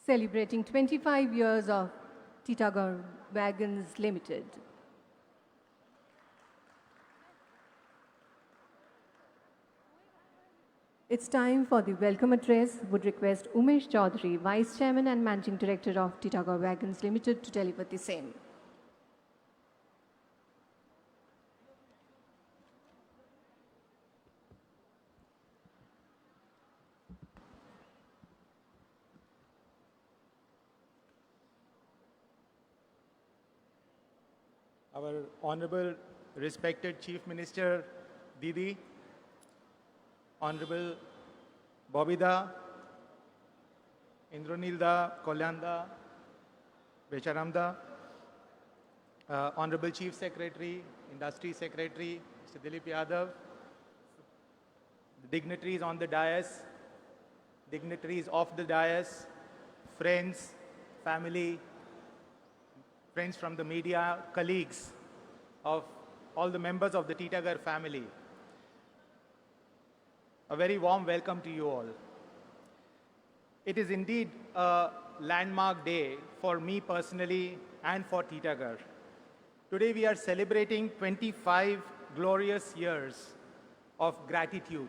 Celebrating 25 years of Titagarh Wagons Limited. It's time for the welcome address. Would request Umesh Chaudhary, Vice Chairman and Managing Director of Titagarh Wagons Limited, to deliver the same. Our Honorable respected Chief Minister Didi, Honorable Bobida, Indranilda, Kolyanda, Becharamda, Honorable Chief Secretary, Industry Secretary, Mr. Dilip Yadav, the dignitaries on the dais, dignitaries of the dais, friends, family, friends from the media, colleagues of all the members of the Titagarh family. A very warm welcome to you all. It is indeed a landmark day for me personally and for Titagarh. Today we are celebrating 25 glorious years of gratitude.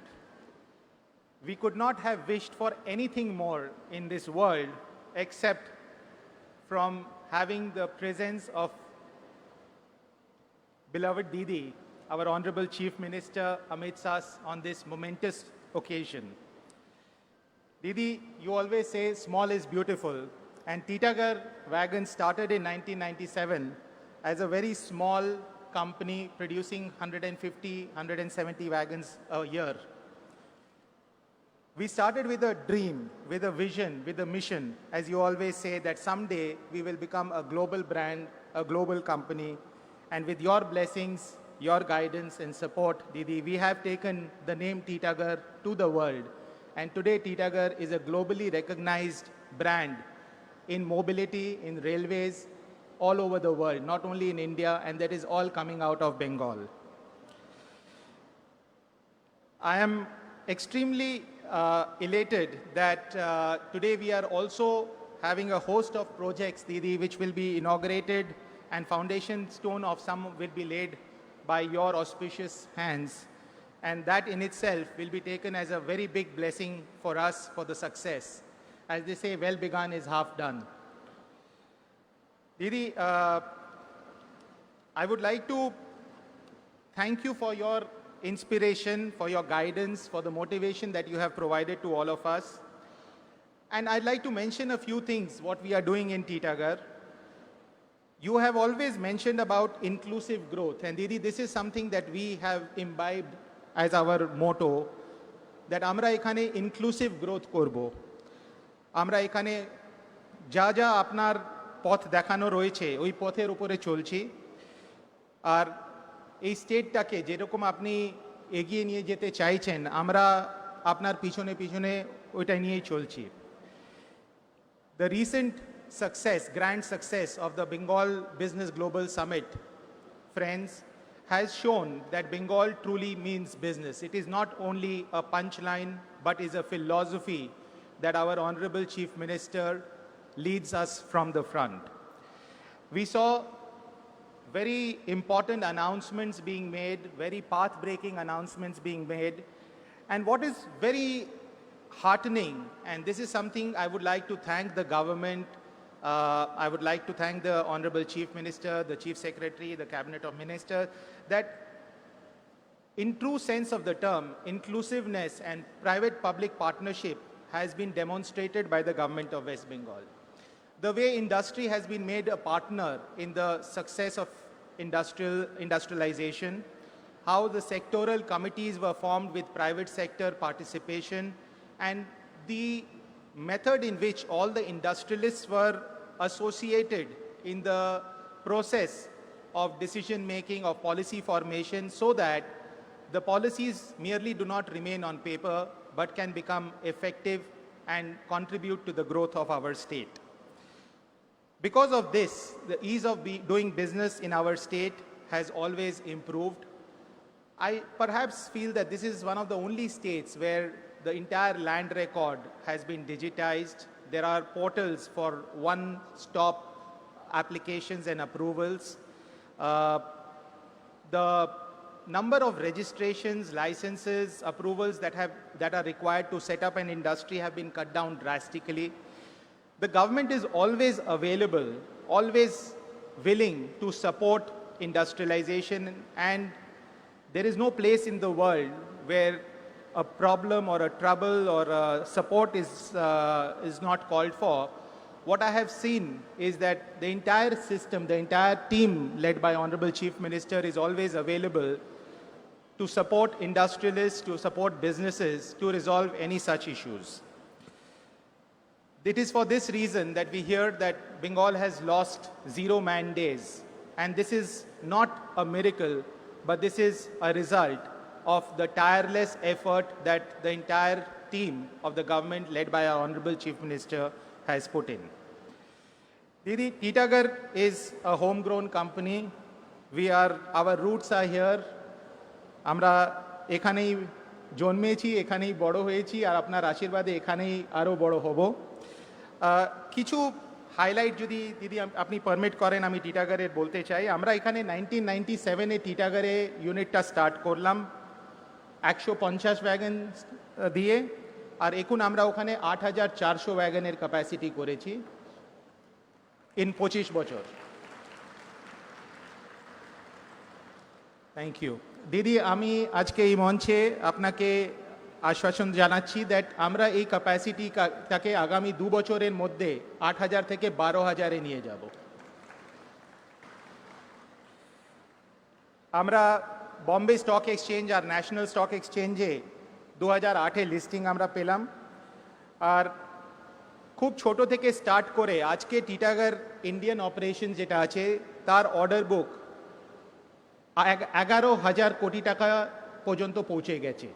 We could not have wished for anything more in this world except from having the presence of beloved Didi, our Honorable Chief Minister Amit Shah, on this momentous occasion. Didi, you always say small is beautiful, and Titagarh Wagons started in 1997 as a very small company producing 150, 170 wagons a year. We started with a dream, with a vision, with a mission, as you always say, that someday we will become a global brand, a global company. And with your blessings, your guidance and support, Didi, we have taken the name Titagarh to the world. And today, Titagarh is a globally recognized brand in mobility, in railways, all over the world, not only in India, and that is all coming out of Bengal. I am extremely elated that today we are also having a host of projects, Didi, which will be inaugurated, and foundation stone of some will be laid by your auspicious hands. And that in itself will be taken as a very big blessing for us for the success. As they say, well begun is half done. Didi, I would like to thank you for your inspiration, for your guidance, for the motivation that you have provided to all of us. And I'd like to mention a few things, what we are doing in Titagarh. You have always mentioned about inclusive growth. And Didi, this is something that we have imbibed as our motto, that amra ekhane inclusive growth korbo. Amra ekhane ja ja apnar পথ দেখানো রয়েছে ওই পথের উপরে চলছি আর এই স্টেটটাকে যেরকম আপনি এগিয়ে নিয়ে যেতে চাইছেন আমরা আপনার পিছনে পিছনে ওইটা নিয়েই চলছি The recent success, grand success of the Bengal Business Global Summit, friends, has shown that Bengal truly means business. It is not only a punchline, but is a philosophy that our Honorable Chief Minister leads us from the front. We saw very important announcements being made, very path-breaking announcements being made. And what is very heartening, and this is something I would like to thank the government, I would like to thank the Honorable Chief Minister, the Chief Secretary, the Cabinet of Ministers, that in true sense of the term, inclusiveness and private-public partnership has been demonstrated by the government of West Bengal. The way industry has been made a partner in the success of industrialization, how the sectoral committees were formed with private sector participation, and the method in which all the industrialists were associated in the process of decision-making, of policy formation, so that the policies merely do not remain on paper, but can become effective and contribute to the growth of our state. Because of this, the ease of doing business in our state has always improved. I perhaps feel that this is one of the only states where the entire land record has been digitized. There are portals for one-stop applications and approvals. The number of registrations, licenses, approvals that are required to set up an industry have been cut down drastically. The government is always available, always willing to support industrialization, and there is no place in the world where a problem or a trouble or a support is not called for. What I have seen is that the entire system, the entire team led by Honorable Chief Minister is always available to support industrialists, to support businesses, to resolve any such issues. It is for this reason that we hear that Bengal has lost 0 man days. And this is not a miracle, but this is a result of the tireless effort that the entire team of the government led by our Honorable Chief Minister has put in. Didi, Titagarh is a homegrown company. Our roots are here. আমরা এখানেই জন্মেছি, এখানেই বড় হয়েছি, আর আপনার আশীর্বাদে এখানেই আরও বড় হব। কিছু হাইলাইট যদি দিদি আপনি পারমিট করেন আমি টিটাগড়ের বলতে চাই। আমরা এখানে 1997-এ টিটাগড়ে ইউনিটটা স্টার্ট করলাম 150 ওয়াগন দিয়ে, আর এখন আমরা ওখানে 8400 ওয়াগনের ক্যাপাসিটি করেছি ইন 25 বছর। থ্যাংক ইউ দিদি। আমি আজকে এই মঞ্চে আপনাকে আশ্বাসন জানাচ্ছি দ্যাট আমরা এই ক্যাপাসিটিটাকে আগামী 2 বছরের মধ্যে 8000 থেকে 12000-এ নিয়ে যাব। আমরা বম্বে স্টক এক্সচেঞ্জ আর ন্যাশনাল স্টক এক্সচেঞ্জে 2008-এ লিস্টিং আমরা পেলাম, আর খুব ছোট থেকে স্টার্ট করে আজকে টিটাগড় ইন্ডিয়ান অপারেশন যেটা আছে তার অর্ডার বুক 11,000 কোটি টাকা পর্যন্ত পৌঁছে গেছে।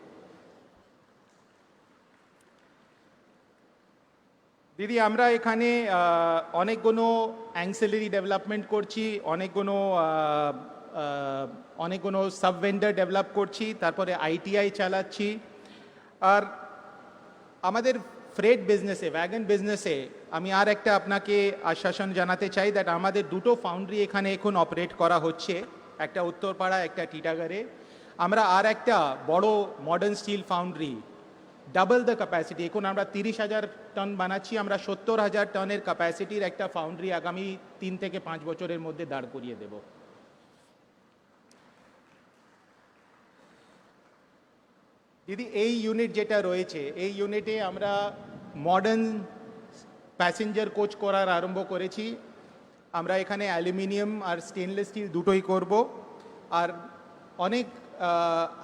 দিদি আমরা এখানে অনেকগুলো অ্যাংসিলারি ডেভেলপমেন্ট করছি, অনেকগুলো সাব ভেন্ডার ডেভেলপ করছি, তারপরে আইটিআই চালাচ্ছি। আর আমাদের ফ্রেট বিজনেসে, ওয়াগন বিজনেসে আমি আর একটা আপনাকে আশ্বাসন জানাতে চাই দ্যাট আমাদের 2টো ফাউন্ড্রি এখানে এখন অপারেট করা হচ্ছে, একটা উত্তরপাড়া, একটা টিটাগড়ে। আমরা আর একটা বড় modern steel foundry double the capacity, এখন আমরা 30,000 টন বানাচ্ছি, আমরা 70,000 টনের ক্যাপাসিটির একটা ফাউন্ড্রি আগামী 3 থেকে 5 বছরের মধ্যে দাঁড় করিয়ে দেব। দিদি এই ইউনিট যেটা রয়েছে এই ইউনিটে আমরা মডার্ন প্যাসেঞ্জার কোচ করার আরম্ভ করেছি। আমরা এখানে অ্যালুমিনিয়াম আর স্টেনলেস স্টিল দুটোই করব, আর অনেক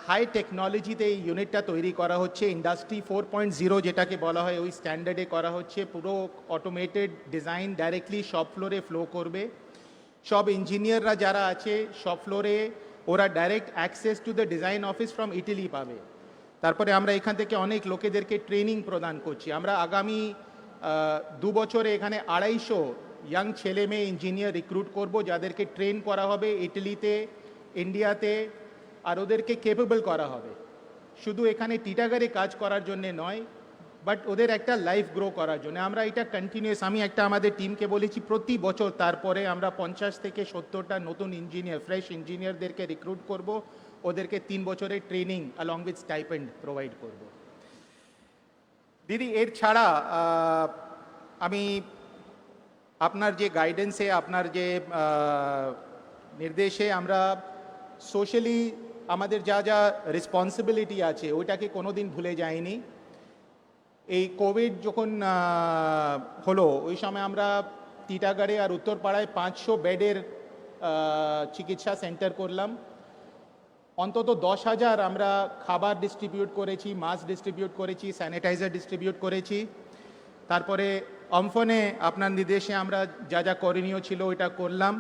হাই টেকনোলজিতে এই ইউনিটটা তৈরি করা হচ্ছে। ইন্ডাস্ট্রি 4.0 যেটাকে বলা হয় ওই স্ট্যান্ডার্ডে করা হচ্ছে। পুরো অটোমেটেড ডিজাইন ডাইরেক্টলি শপ ফ্লোরে ফ্লো করবে। সব ইঞ্জিনিয়াররা যারা আছে শপ ফ্লোরে ওরা direct access to the design office from Italy পাবে। তারপরে আমরা এখান থেকে অনেক লোকেদেরকে ট্রেনিং প্রদান করছি। আমরা আগামী 2 বছরে এখানে 250 ইয়াং ছেলে মেয়ে ইঞ্জিনিয়ার রিক্রুট করব, যাদেরকে ট্রেন করা হবে ইটালিতে, ইন্ডিয়াতে, আর ওদেরকে কেপেবল করা হবে শুধু এখানে টিটাগড়ে কাজ করার জন্য নয়, বাট ওদের একটা লাইফ গ্রো করার জন্য। আমরা এটা কন্টিনিউয়াস, আমি একটা আমাদের টিমকে বলেছি প্রতি বছর তারপরে আমরা 50 থেকে 70টা নতুন ইঞ্জিনিয়ার, ফ্রেশ ইঞ্জিনিয়ারদেরকে রিক্রুট করব, ওদেরকে 3 বছরের training along with stipend provide করব। দিদি এর ছাড়া আমি আপনার যে গাইডেন্সে, আপনার যে নির্দেশে আমরা সোশ্যালি আমাদের যা যা রেসপন্সিবিলিটি আছে ওইটাকে কোনো দিন ভুলে যাইনি। এই কোভিড যখন হলো ওই সময় আমরা টিটাগড়ে আর উত্তরপাড়ায় 500 বেডের চিকিৎসা সেন্টার করলাম। অন্তত 10,000 আমরা খাবার ডিস্ট্রিবিউট করেছি, মাস্ক ডিস্ট্রিবিউট করেছি, স্যানিটাইজার ডিস্ট্রিবিউট করেছি। তারপরে অম্ফনে আপনার নির্দেশে আমরা যা যা করণীয় ছিল ওইটা করলাম।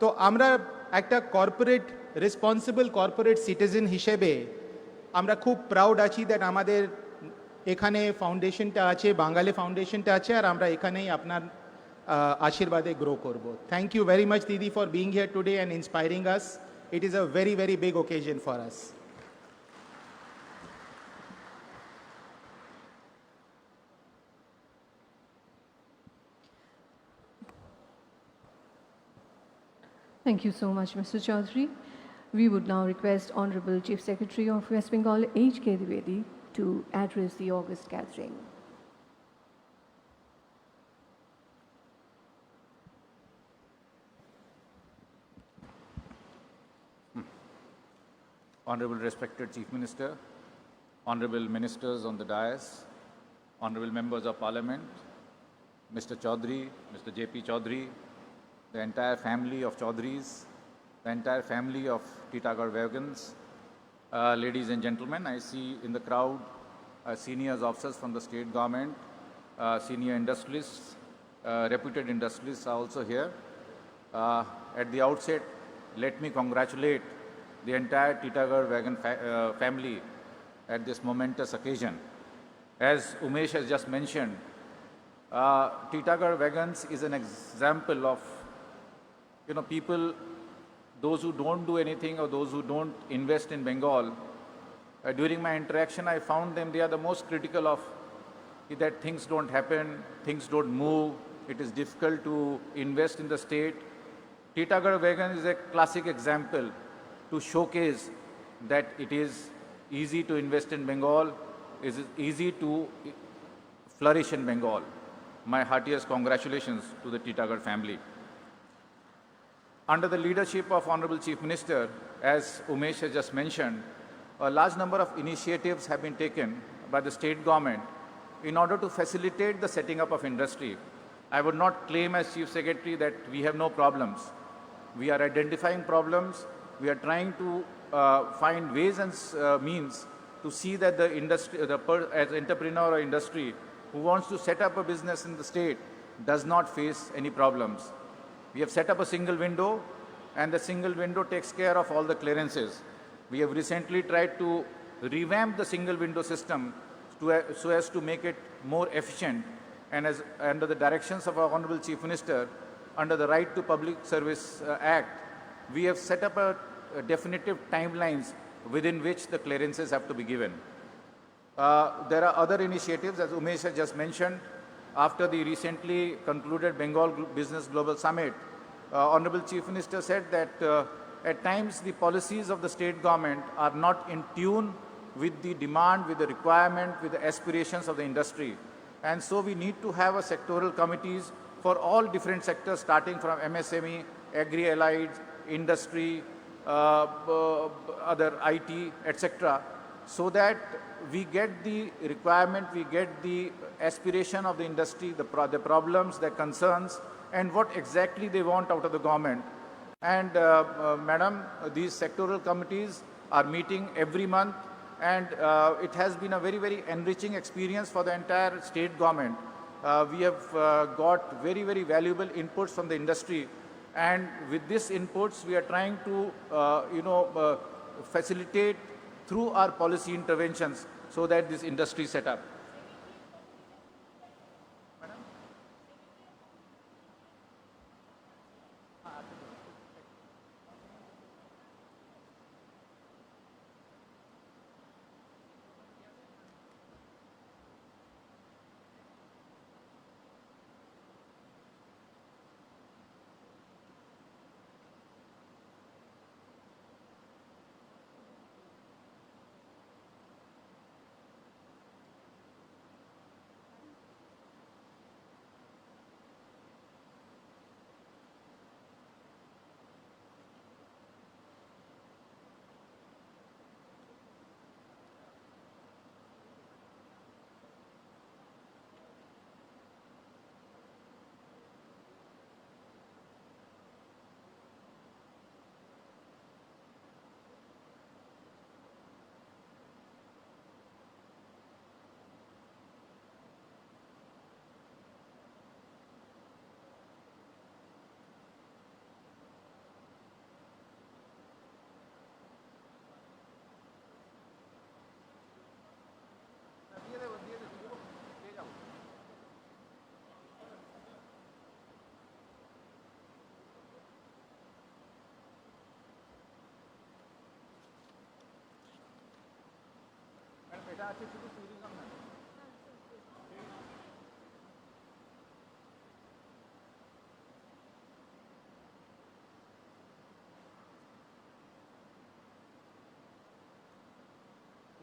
তো আমরা একটা কর্পোরেট রেসপন্সিবল কর্পোরেট সিটিজেন হিসেবে আমরা খুব প্রাউড আছি দ্যাট আমাদের এখানে ফাউন্ডেশনটা আছে, বাঙালি ফাউন্ডেশনটা আছে, আর আমরা এখানেই আপনার আশীর্বাদে গ্রো করব। থ্যাংক ইউ ভেরি মাচ দিদি for being here today and inspiring us. It is a very very big occasion for us. Thank you so much, Mr. Chaudhary. We would now request Honorable Chief Secretary of West Bengal, H.K. Dwivedi, to address the August gathering. Honorable respected Chief Minister, Honorable Ministers on the dais, Honorable Members of Parliament, Mr. Chaudhary, Mr. J.P. Chaudhary, the entire family of Chaudharys, the entire family of Titagarh Wagons, ladies and gentlemen, I see in the crowd senior officers from the state government, senior industrialists, reputed industrialists are also here. At the outset, let me congratulate the entire Titagarh Wagon family at this momentous occasion. As Umesh has just mentioned, Titagarh Wagons is an example of, people, those who don't do anything or those who don't invest in Bengal. During my interaction, I found they are the most critical of that things don't happen, things don't move, it is difficult to invest in the state. Titagarh Wagon is a classic example to showcase that it is easy to invest in Bengal, it is easy to flourish in Bengal. My heartiest congratulations to the Titagarh family. Under the leadership of Honorable Chief Minister, as Umesh has just mentioned, a large number of initiatives have been taken by the state government in order to facilitate the setting up of industry. I would not claim as Chief Secretary that we have no problems. We are identifying problems. We are trying to find ways and means to see that the industry, as entrepreneur or industry who wants to set up a business in the state does not face any problems. We have set up a single window, and the single window takes care of all the clearances. We have recently tried to revamp the single window system so as to make it more efficient, and as under the directions of our Honorable Chief Minister, under the Right to Public Service Act, we have set up a definitive timelines within which the clearances have to be given. There are other initiatives, as Umesh has just mentioned. After the recently concluded Bengal Business Global Summit, Honorable Chief Minister said that at times the policies of the state government are not in tune with the demand, with the requirement, with the aspirations of the industry. And so we need to have a sectoral committees for all different sectors, starting from MSME, agri-allied, industry, other IT, etc., so that we get the requirement, we get the aspiration of the industry, the problems, the concerns, and what exactly they want out of the government. And Madam, these sectoral committees are meeting every month, and it has been a very, very enriching experience for the entire state government. We have got very, very valuable inputs from the industry, and with these inputs, we are trying to, facilitate through our policy interventions so that this industry set up.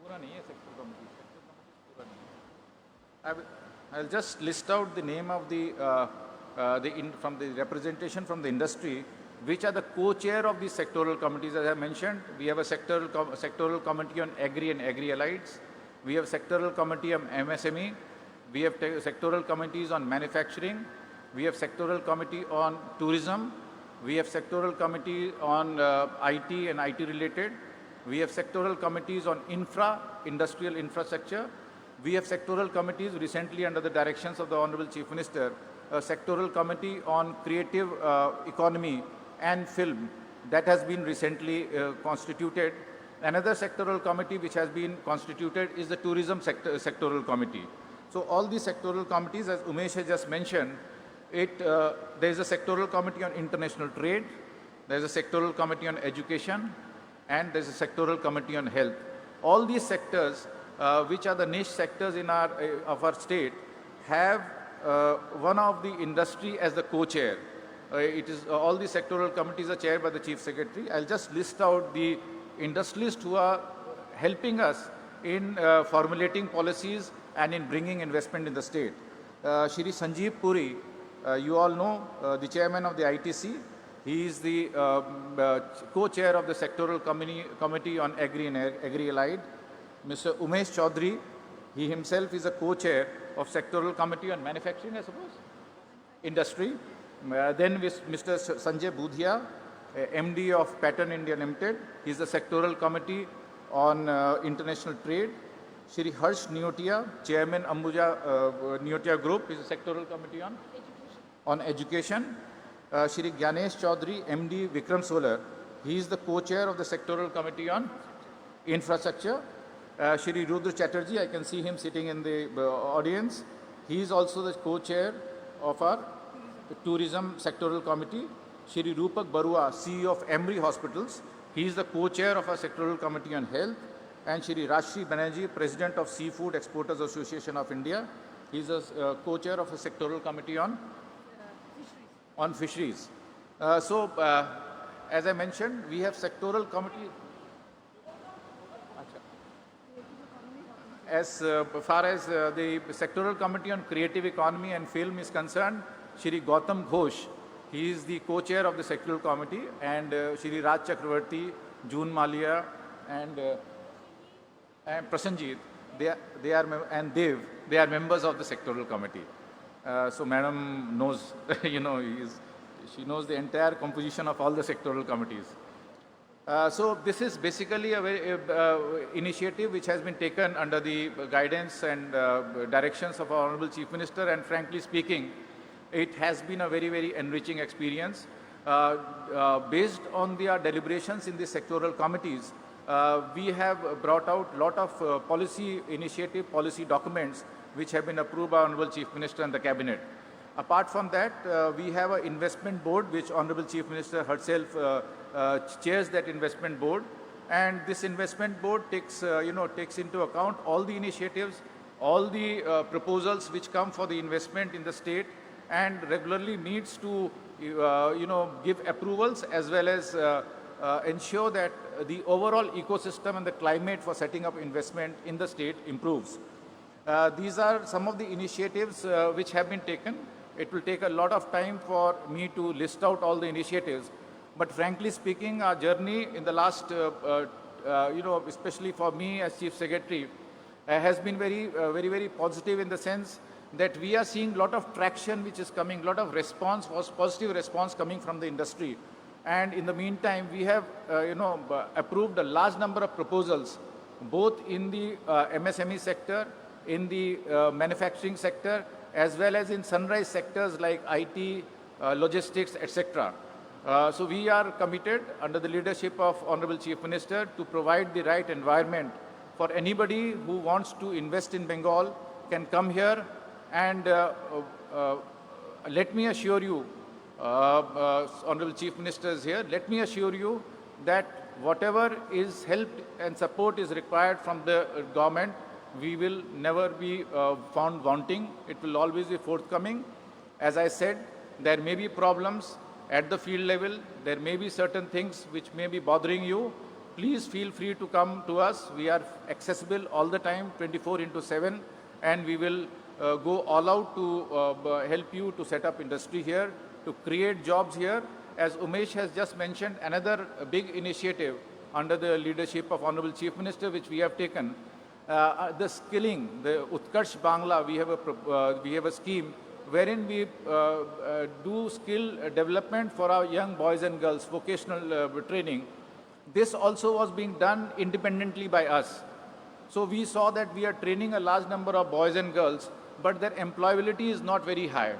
पूरा नहीं है sector committee पूरा नहीं है. I'll just list out the name of from the representation from the industry, which are the co-chair of these sectoral committees. As I mentioned, we have a sectoral committee on agri and agri-allieds. We have sectoral committee on MSME. We have sectoral committees on manufacturing. We have sectoral committee on tourism. We have sectoral committee on IT and IT related. We have sectoral committees on industrial infrastructure. We have sectoral committees recently under the directions of the Honorable Chief Minister, a sectoral committee on creative economy and film that has been recently constituted. Another sectoral committee which has been constituted is the tourism sectoral committee. So all these sectoral committees, as Umesh has just mentioned, there is a sectoral committee on international trade, there is a sectoral committee on education, and there is a sectoral committee on health. All these sectors, which are the niche sectors of our state, have one of the industry as the co-chair. All the sectoral committees are chaired by the Chief Secretary. I'll just list out the industrialists who are helping us in formulating policies and in bringing investment in the state. Shri Sanjeev Puri, you all know, the chairman of the ITC. He is the co-chair of the sectoral committee on agri and agri-allied. Mr. Umesh Chaudhary, he himself is a co-chair of sectoral committee on manufacturing, I suppose, industry. Then with Mr. Sanjay Budhia, MD of Pattern India Limited. He is the sectoral committee on international trade. Shri Harsh Neotia, chairman Ambuja Neotia Group, is a sectoral committee on education. Shri Gyanesh Chaudhary, MD Vikram Solar, he is the co-chair of the sectoral committee on infrastructure. Shri Rudra Chatterjee, I can see him sitting in the audience. He is also the co-chair of our tourism sectoral committee. Shri Rupak Barua, CEO of Emory Hospitals, he is the co-chair of our sectoral committee on health. And Shri Rashri Banerjee, president of Seafood Exporters Association of India, he is a co-chair of a sectoral committee on fisheries. As I mentioned, we have sectoral committee. As far as the sectoral committee on creative economy and film is concerned, Shri Gautam Ghosh, he is the co-chair of the sectoral committee, and Shri Raj Chakravarti, June Malia, and Prasanjit, they are members of the sectoral committee. So Madam knows, she knows the entire composition of all the sectoral committees. So this is basically a initiative which has been taken under the guidance and directions of our Honorable Chief Minister, and frankly speaking, it has been a very, very enriching experience. Based on our deliberations in the sectoral committees, we have brought out a lot of policy documents which have been approved by Honorable Chief Minister and the Cabinet. Apart from that, we have an investment board which Honorable Chief Minister herself chairs that investment board, and this investment board takes into account all the initiatives, all the proposals which come for the investment in the state, and regularly meets to give approvals as well as ensure that the overall ecosystem and the climate for setting up investment in the state improves. These are some of the initiatives which have been taken. It will take a lot of time for me to list out all the initiatives, but frankly speaking, our journey in the last, especially for me as Chief Secretary, has been very, very positive in the sense that we are seeing a lot of traction which is coming, a lot of response, positive response coming from the industry. And in the meantime, we have, approved a large number of proposals, both in the MSME sector, in the manufacturing sector, as well as in sunrise sectors like IT, logistics, etc. So we are committed under the leadership of Honorable Chief Minister to provide the right environment for anybody who wants to invest in Bengal can come here, and let me assure you, Honorable Chief Minister is here, let me assure you that whatever is help and support is required from the government, we will never be found wanting. It will always be forthcoming. As I said, there may be problems at the field level. There may be certain things which may be bothering you. Please feel free to come to us. We are accessible all the time, 24/7, and we will go all out to help you to set up industry here, to create jobs here. As Umesh has just mentioned, another big initiative under the leadership of Honorable Chief Minister, which we have taken, the skilling, the Utkarsh Bangla, we have a scheme wherein we do skill development for our young boys and girls, vocational training. This also was being done independently by us. So we saw that we are training a large number of boys and girls, but their employability is not very high.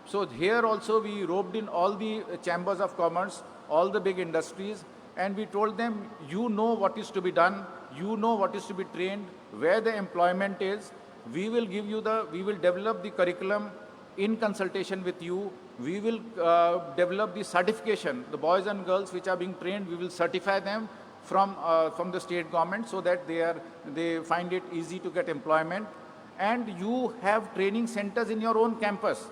So here also we roped in all the chambers of commerce, all the big industries, and we told them, you know what is to be done, you know what is to be trained, where the employment is. We will develop the curriculum in consultation with you. We will develop the certification. The boys and girls which are being trained, we will certify them from the state government so that they find it easy to get employment. And you have training centers in your own campus.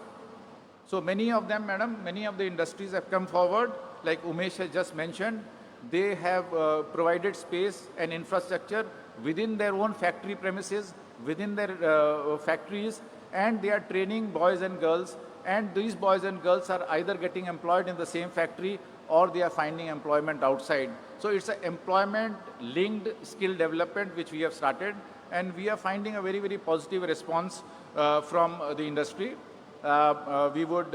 So many of them, madam, many of the industries have come forward, like Umesh has just mentioned. They have provided space and infrastructure within their own factory premises, within their factories, and they are training boys and girls. And these boys and girls are either getting employed in the same factory or they are finding employment outside. So it's an employment-linked skill development which we have started, and we are finding a very, very positive response from the industry. We would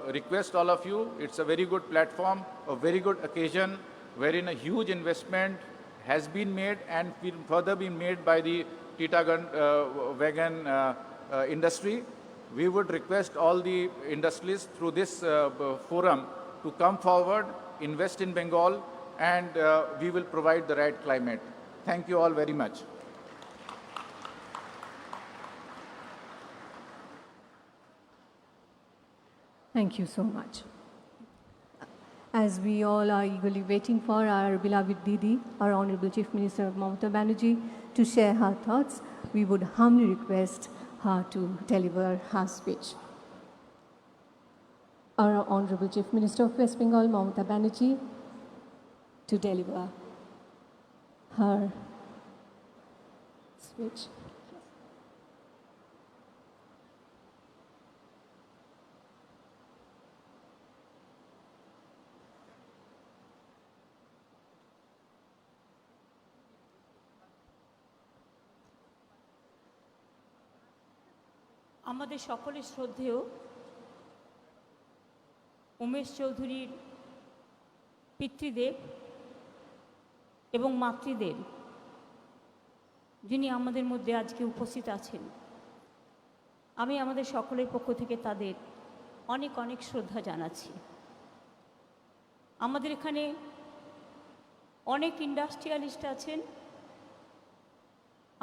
request all of you, it's a very good platform, a very good occasion, wherein a huge investment has been made and will further be made by the Titagarh wagon industry. We would request all the industries through this forum to come forward, invest in Bengal, and we will provide the right climate. Thank you all very much. Thank you so much. As we all are eagerly waiting for our beloved Didi, our Honorable Chief Minister Mamata Banerjee, to share her thoughts, we would humbly request her to deliver her speech. Our Honorable Chief Minister of West Bengal, Mamata Banerjee, to deliver her speech. আমাদের সকলের শ্রদ্ধেয় উমেশ চৌধুরীর পিতৃদেব এবং মাতৃদেব, যিনি আমাদের মধ্যে আজকে উপস্থিত আছেন, আমি আমাদের সকলের পক্ষ থেকে তাদের অনেক অনেক শ্রদ্ধা জানাচ্ছি। আমাদের এখানে অনেক ইন্ডাস্ট্রিয়ালিস্ট আছেন,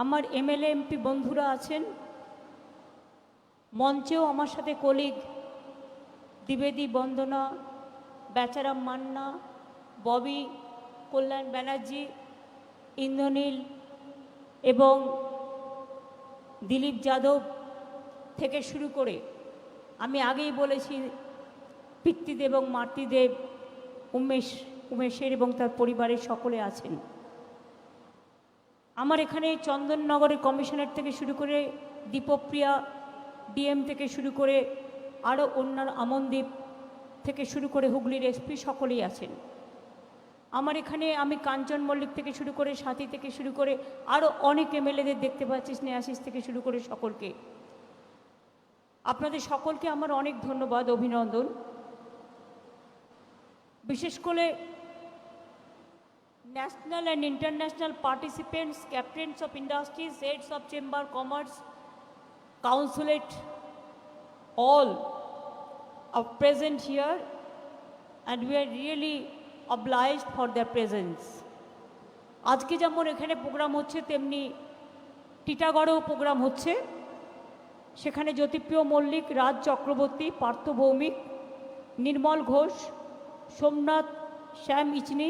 আমার এমএলএ এমপি বন্ধুরা আছেন, মঞ্চেও আমার সাথে কলিগ দ্বিবেদী বন্দনা, বেচারাম মান্না, ববি, কল্যাণ ব্যানার্জি, ইন্দ্রনীল এবং দিলীপ যাদব থেকে শুরু করে, আমি আগেই বলেছি পিতৃদেব এবং মাতৃদেব উমেশের এবং তার পরিবারের সকলে আছেন। আমার এখানে চন্দননগরের কমিশনার থেকে শুরু করে দীপপ্রিয়া ডিএম থেকে শুরু করে আরও অন্যান্য আমনদ্বীপ থেকে শুরু করে হুগলির এসপি সকলেই আছেন। আমার এখানে আমি কাঞ্চন মল্লিক থেকে শুরু করে সাথী থেকে শুরু করে আরও অনেক এমএলএদের দেখতে পাচ্ছি, স্নেহাশিস থেকে শুরু করে সকলকে, আপনাদের সকলকে আমার অনেক ধন্যবাদ, অভিনন্দন। বিশেষ করে national and international participants, captains of industries, heads of chamber commerce, consulate, all are present here, and we are really obliged for their presence. আজকে যেমন এখানে প্রোগ্রাম হচ্ছে, তেমনি টিটাগড়েও প্রোগ্রাম হচ্ছে। সেখানে জ্যোতিপ্রিয় মল্লিক, রাজ চক্রবর্তী, পার্থ ভৌমিক, নির্মল ঘোষ, সোমনাথ শ্যাম ইচনি,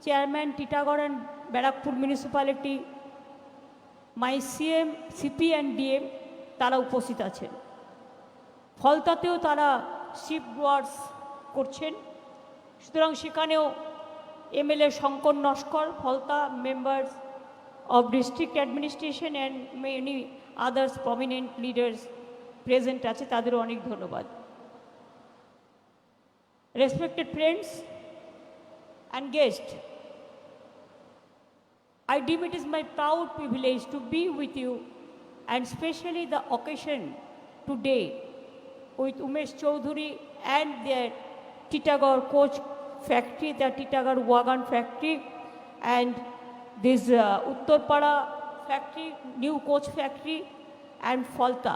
chairman Titagarh and Barrackpore municipality, my CM CP and DM তারা উপস্থিত আছেন। ফলতাতেও তারা শিপ ব্রোয়ার্স করছেন, সুতরাং সেখানেও MLA Shankar Naskar, Falta members of district administration and many others prominent leaders present আছে, তাদেরও অনেক ধন্যবাদ। Respected friends and guests, I deem it is my proud privilege to be with you, and especially the occasion today with Umesh Choudhury and their Titagarh coach factory, the Titagarh wagon factory, and this Uttarpada factory, new coach factory, and Falta.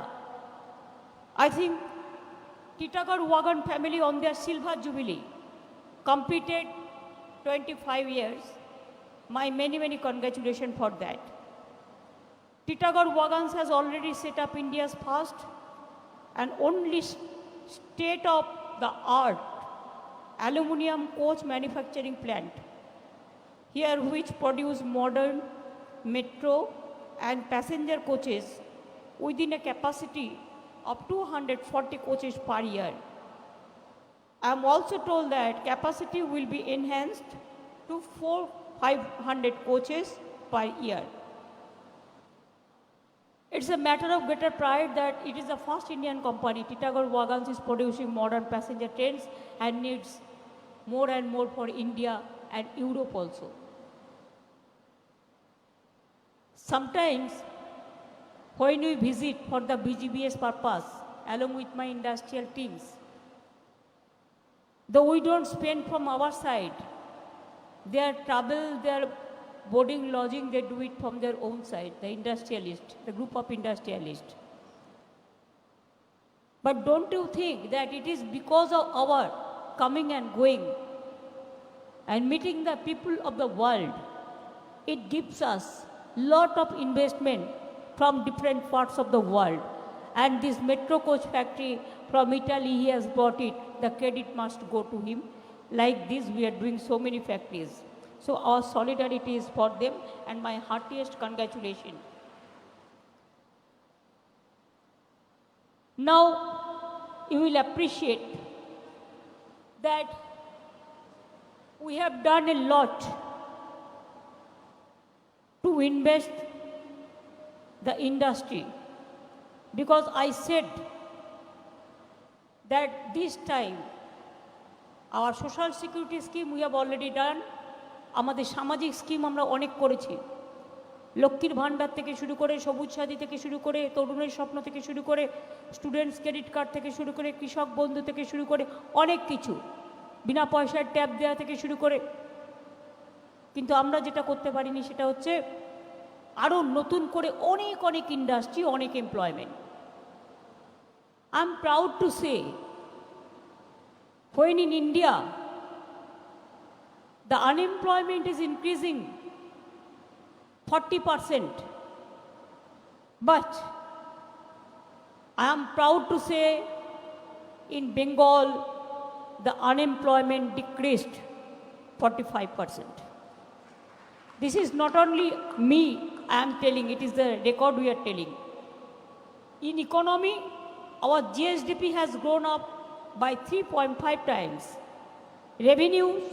I think Titagarh wagon family on their silver jubilee completed 25 years. My many congratulations for that. Titagarh Wagons has already set up India's first and only state-of-the-art aluminum coach manufacturing plant, here which produce modern metro and passenger coaches within a capacity of 240 coaches per year. I am also told that capacity will be enhanced to 500 coaches per year. It's a matter of greater pride that it is the first Indian company, Titagarh Wagons, is producing modern passenger trains and needs more and more for India and Europe also. Sometimes when we visit for the BGBS purpose along with my industrial teams, though we don't spend from our side, their travel, their boarding, lodging, they do it from their own side, the industrialist, the group of industrialists. But don't you think that it is because of our coming and going and meeting the people of the world, it gives us lot of investment from different parts of the world. And this metro coach factory from Italy, he has brought it, the credit must go to him. Like this, we are doing so many factories. So our solidarity is for them, and my heartiest congratulations. Now, you will appreciate that we have done a lot to invest the industry, because I said that this time our social security scheme we have already done, আমাদের সামাজিক scheme আমরা অনেক করেছি, লক্ষ্মীর ভাণ্ডার থেকে শুরু করে, সবুজ সাথী থেকে শুরু করে, তরুণের স্বপ্ন থেকে শুরু করে, স্টুডেন্টস ক্রেডিট কার্ড থেকে শুরু করে, কৃষক বন্ধু থেকে শুরু করে, অনেক কিছু, বিনা পয়সার ট্যাব দেওয়া থেকে শুরু করে। কিন্তু আমরা যেটা করতে পারিনি সেটা হচ্ছে আরও নতুন করে অনেক ইন্ডাস্ট্রি, অনেক employment. I am proud to say, when in India the unemployment is increasing 40%, but I am proud to say in Bengal the unemployment decreased 45%. This is not only me I am telling, it is the record we are telling. In economy, our GSDP has grown up by 3.5 times. Revenues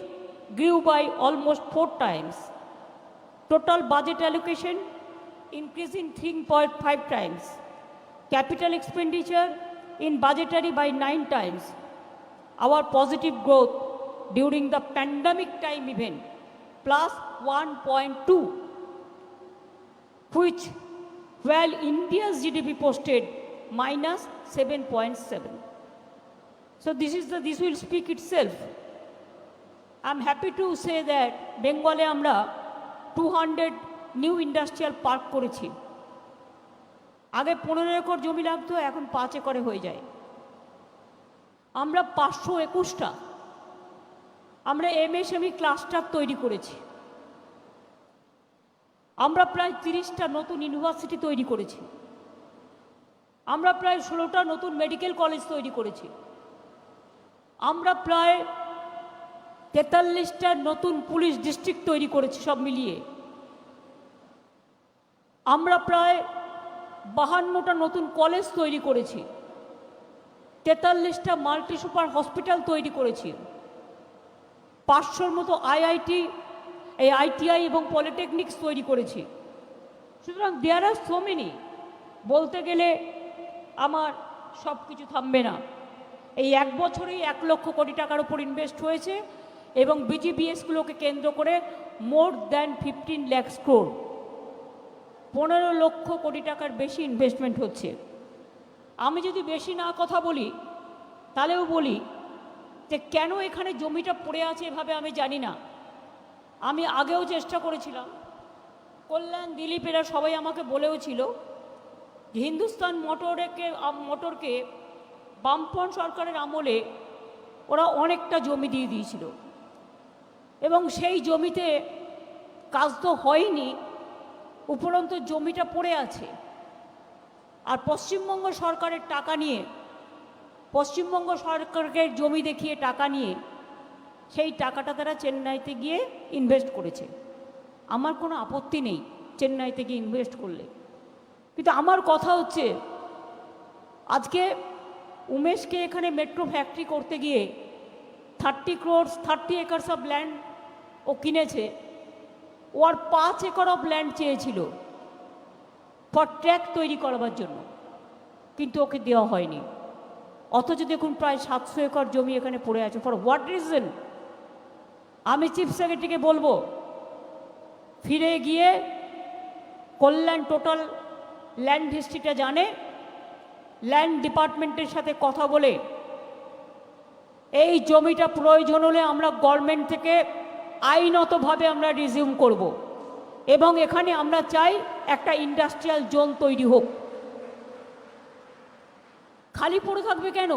grew by almost 4 times. Total budget allocation increasing 3.5 times. Capital expenditure in budgetary by 9 times. Our positive growth during the pandemic time even plus 1.2, which while India's GDP posted minus 7.7. So this will speak itself. I'm happy to say that Bengal আমরা 200 new industrial park করেছি। আগে 15 acre জমি লাগতো, এখন 5 একরে হয়ে যায়। আমরা 521টা আমরা এমএসএমই ক্লাস্টার তৈরি করেছি। আমরা প্রায় 30টা নতুন ইউনিভার্সিটি তৈরি করেছি। আমরা প্রায় 16টা নতুন মেডিকেল কলেজ তৈরি করেছি। আমরা প্রায় 43টা নতুন পুলিশ ডিস্ট্রিক্ট তৈরি করেছি সব মিলিয়ে। আমরা প্রায় 52টা নতুন কলেজ তৈরি করেছি, 43টা মাল্টি সুপার হসপিটাল তৈরি করেছি, 500-র মতো আইটিআই এবং পলিটেকনিক্স তৈরি করেছি। সুতরাং দেয়ার আর সো মেনি, বলতে গেলে আমার সব কিছু থামবে না। এই 1 বছরেই 1 লক্ষ কোটি টাকার উপর ইনভেস্ট হয়েছে এবং বিজিবিএসগুলোকে কেন্দ্র করে মোর দ্যান 15 লাখ ক্রোড়, 15 লক্ষ কোটি টাকার বেশি ইনভেস্টমেন্ট হচ্ছে। আমি যদি বেশি না কথা বলি তাহলেও বলি যে কেন এখানে জমিটা পড়ে আছে এভাবে আমি জানি না। আমি আগেও চেষ্টা করেছিলাম, কল্যাণ, দিলীপ এরা সবাই আমাকে বলেও ছিল যে হিন্দুস্তান মোটরকে বামফ্রন্ট সরকারের আমলে ওরা অনেকটা জমি দিয়ে দিয়েছিল এবং সেই জমিতে কাজ তো হয়নি, উপরন্তু জমিটা পড়ে আছে। আর পশ্চিমবঙ্গ সরকারের টাকা নিয়ে, পশ্চিমবঙ্গ সরকারকে জমি দেখিয়ে টাকা নিয়ে সেই টাকাটা তারা চেন্নাইতে গিয়ে ইনভেস্ট করেছে। আমার কোনো আপত্তি নেই চেন্নাইতে গিয়ে ইনভেস্ট করলে, কিন্তু আমার কথা হচ্ছে আজকে উমেশকে এখানে মেট্রো ফ্যাক্টরি করতে গিয়ে 30 একর্স অফ ল্যান্ড ও কিনেছে। ও আর 5 একর অফ ল্যান্ড চেয়েছিল ফর ট্র্যাক তৈরি করবার জন্য, কিন্তু ওকে দেওয়া হয়নি। অথচ দেখুন প্রায় 700 একর জমি এখানে পড়ে আছে। For what reason? আমি চিফ সেক্রেটারিকে বলবো ফিরে গিয়ে কল্যাণ টোটাল ল্যান্ড হিস্ট্রিটা জানে, ল্যান্ড ডিপার্টমেন্টের সাথে কথা বলে এই জমিটা প্রয়োজন হলে আমরা গভর্নমেন্ট থেকে আইনতভাবে আমরা রিজিউম করব এবং এখানে আমরা চাই একটা ইন্ডাস্ট্রিয়াল জোন তৈরি হোক। খালি পড়ে থাকবে কেন?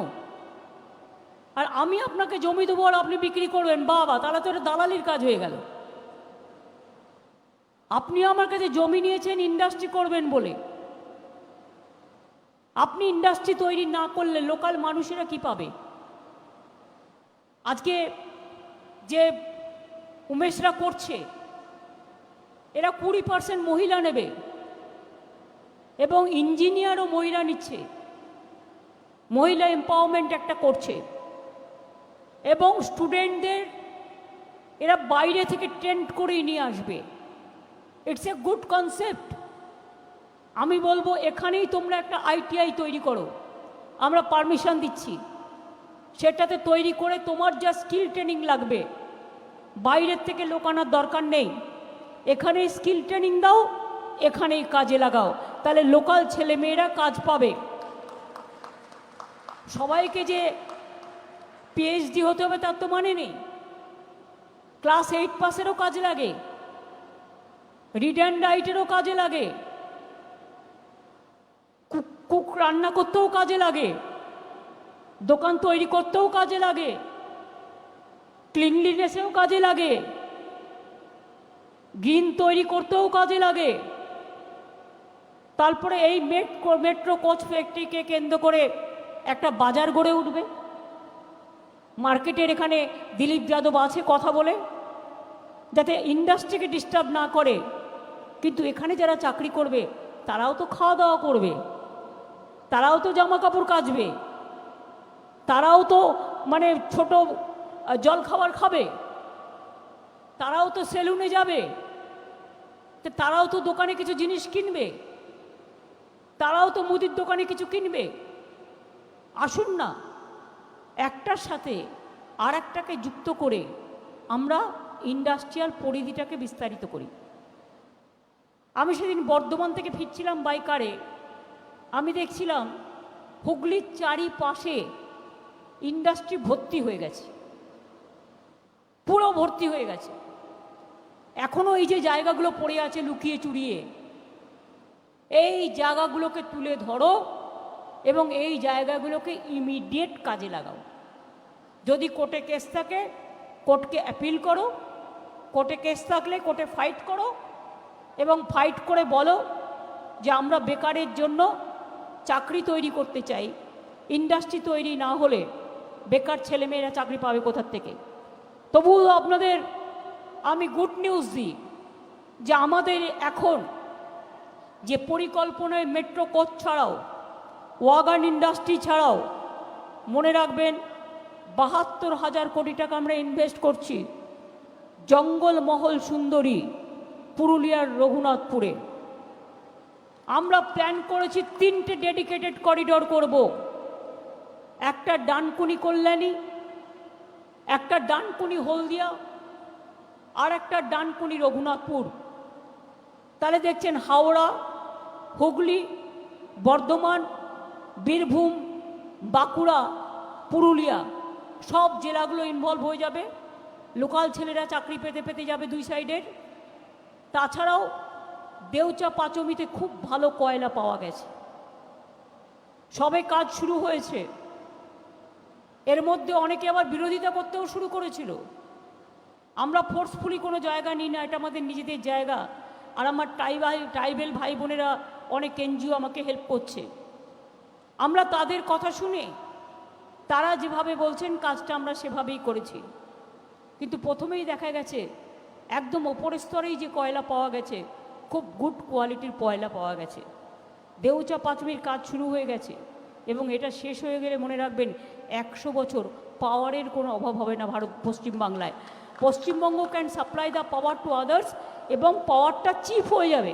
আর আমি আপনাকে জমি দেবো আর আপনি বিক্রি করবেন, বাবা, তাহলে তো এটা দালালির কাজ হয়ে গেল। আপনি আমার কাছে জমি নিয়েছেন ইন্ডাস্ট্রি করবেন বলে, আপনি ইন্ডাস্ট্রি তৈরি না করলে লোকাল মানুষেরা কি পাবে? আজকে যে উমেশরা করছে এরা 20% মহিলা নেবে এবং ইঞ্জিনিয়ারও মহিলা নিচ্ছে, মহিলা এম্পাওয়ারমেন্ট একটা করছে এবং স্টুডেন্টদের এরা বাইরে থেকে ট্রেন্ড করেই নিয়ে আসবে। It's a good concept. আমি বলবো এখানেই তোমরা একটা আইটিআই তৈরি করো, আমরা পারমিশন দিচ্ছি। সেটাতে তৈরি করে তোমার যা স্কিল ট্রেনিং লাগবে বাইরের থেকে লোক আনার দরকার নেই, এখানেই স্কিল ট্রেনিং দাও, এখানেই কাজে লাগাও, তাহলে লোকাল ছেলেমেয়েরা কাজ পাবে। সবাইকে যে পিএইচডি হতে হবে তার তো মানে নেই। ক্লাস 8 পাসেরও কাজে লাগে, রিড অ্যান্ড রাইটেরও কাজে লাগে, কুক রান্না করতেও কাজে লাগে, দোকান তৈরি করতেও কাজে লাগে, ক্লিনলিনেসেও কাজে লাগে, গ্রিন তৈরি করতেও কাজে লাগে। তারপরে এই মেট্রো কোচ ফ্যাক্টরিকে কেন্দ্র করে একটা বাজার গড়ে উঠবে। মার্কেটের এখানে দিলীপ যাদব আছে কথা বলে, যাতে ইন্ডাস্ট্রিকে ডিস্টার্ব না করে, কিন্তু এখানে যারা চাকরি করবে তারাও তো খাওয়া দাওয়া করবে, তারাও তো জামা কাপড় কাচবে, তারাও তো মানে ছোট জল খাবার খাবে, তারাও তো সেলুনে যাবে, তারাও তো দোকানে কিছু জিনিস কিনবে, তারাও তো মুদির দোকানে কিছু কিনবে। আসুন না একটার সাথে আর একটাকে যুক্ত করে আমরা ইন্ডাস্ট্রিয়াল পরিধিটাকে বিস্তারিত করি। আমি সেদিন বর্ধমান থেকে ফিরছিলাম বাইকারে, আমি দেখছিলাম হুগলির চারিপাশে ইন্ডাস্ট্রি ভর্তি হয়ে গেছে, পুরো ভর্তি হয়ে গেছে। এখনও এই যে জায়গাগুলো পড়ে আছে লুকিয়ে চুরিয়ে, এই জায়গাগুলোকে তুলে ধরো এবং এই জায়গাগুলোকে ইমিডিয়েট কাজে লাগাও। যদি কোর্টে কেস থাকে কোর্টকে অ্যাপিল করো, কোর্টে কেস থাকলে কোর্টে ফাইট করো এবং ফাইট করে বলো যে আমরা বেকারের জন্য চাকরি তৈরি করতে চাই। ইন্ডাস্ট্রি তৈরি না হলে বেকার ছেলেমেয়েরা চাকরি পাবে কোথার থেকে? তবুও আপনাদের আমি গুড নিউজ দিই যে আমাদের এখন যে পরিকল্পনায় মেট্রো কোচ ছাড়াও, ওয়াগান ইন্ডাস্ট্রি ছাড়াও, মনে রাখবেন ৭২,০০০ কোটি টাকা আমরা ইনভেস্ট করছি জঙ্গলমহল সুন্দরী পুরুলিয়ার রঘুনাথপুরে। আমরা প্ল্যান করেছি 3টে ডেডিকেটেড করিডোর করব, একটা ডানকুনি কল্যাণী, একটা ডানকুনি হলদিয়া, আর একটা ডানকুনি রঘুনাথপুর। তাহলে দেখছেন হাওড়া, হুগলি, বর্ধমান, বীরভূম, বাঁকুড়া, পুরুলিয়া সব জেলাগুলো ইনভলভ হয়ে যাবে। লোকাল ছেলেরা চাকরি পেতে পেতে যাবে দুই সাইডের। তাছাড়াও দেউচা পাঁচমিতে খুব ভালো কয়লা পাওয়া গেছে, সবে কাজ শুরু হয়েছে। এর মধ্যে অনেকে আবার বিরোধিতা করতেও শুরু করেছিল। আমরা ফোর্সফুলি কোনো জায়গা নিই না, এটা আমাদের নিজেদের জায়গা। আর আমার ট্রাইবেল ভাই বোনেরা অনেক এনজিও আমাকে হেল্প করছে। আমরা তাদের কথা শুনে তারা যেভাবে বলছেন কাজটা আমরা সেভাবেই করেছি। কিন্তু প্রথমেই দেখা গেছে একদম ওপরের স্তরেই যে কয়লা পাওয়া গেছে খুব গুড কোয়ালিটির কয়লা পাওয়া গেছে। দেউচা পাঁচমির কাজ শুরু হয়ে গেছে এবং এটা শেষ হয়ে গেলে মনে রাখবেন 100 বছর পাওয়ারের কোনো অভাব হবে না পশ্চিমবাংলায়। Paschimbanga can supply the power to others এবং পাওয়ারটা চিপ হয়ে যাবে।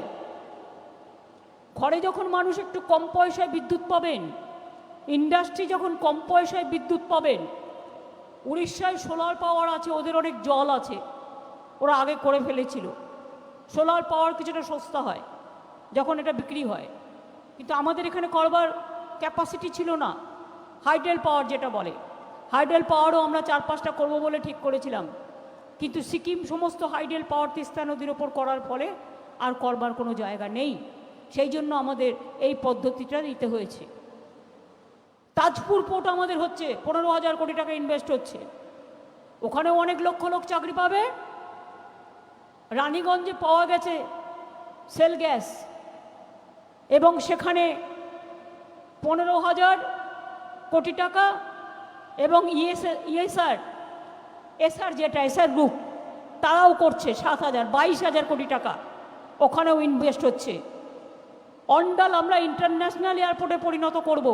ঘরে যখন মানুষ একটু কম পয়সায় বিদ্যুৎ পাবেন, ইন্ডাস্ট্রি যখন কম পয়সায় বিদ্যুৎ পাবেন, উড়িষ্যায় সোলার পাওয়ার আছে, ওদের অনেক জল আছে, ওরা আগে করে ফেলেছিল। সোলার পাওয়ার কিছুটা সস্তা হয় যখন এটা বিক্রি হয়, কিন্তু আমাদের এখানে করবার ক্যাপাসিটি ছিল না। হাইডেল পাওয়ার যেটা বলে, হাইডেল পাওয়ারও আমরা 4-5টা করবো বলে ঠিক করেছিলাম, কিন্তু সিকিম সমস্ত হাইডেল পাওয়ার তিস্তা নদীর ওপর করার ফলে আর করবার কোনো জায়গা নেই। সেই জন্য আমাদের এই পদ্ধতিটা নিতে হয়েছে। তাজপুর পোর্ট আমাদের হচ্ছে 15,000 কোটি টাকা ইনভেস্ট হচ্ছে, ওখানেও অনেক লক্ষ লোক চাকরি পাবে। রানীগঞ্জে পাওয়া গেছে সেল গ্যাস এবং সেখানে 15,000 কোটি টাকা এবং এসআর যেটা এসআর গ্রুপ তারাও করছে 22,000 কোটি টাকা, ওখানেও ইনভেস্ট হচ্ছে। অন্ডাল আমরা ইন্টারন্যাশনাল এয়ারপোর্টে পরিণত করব।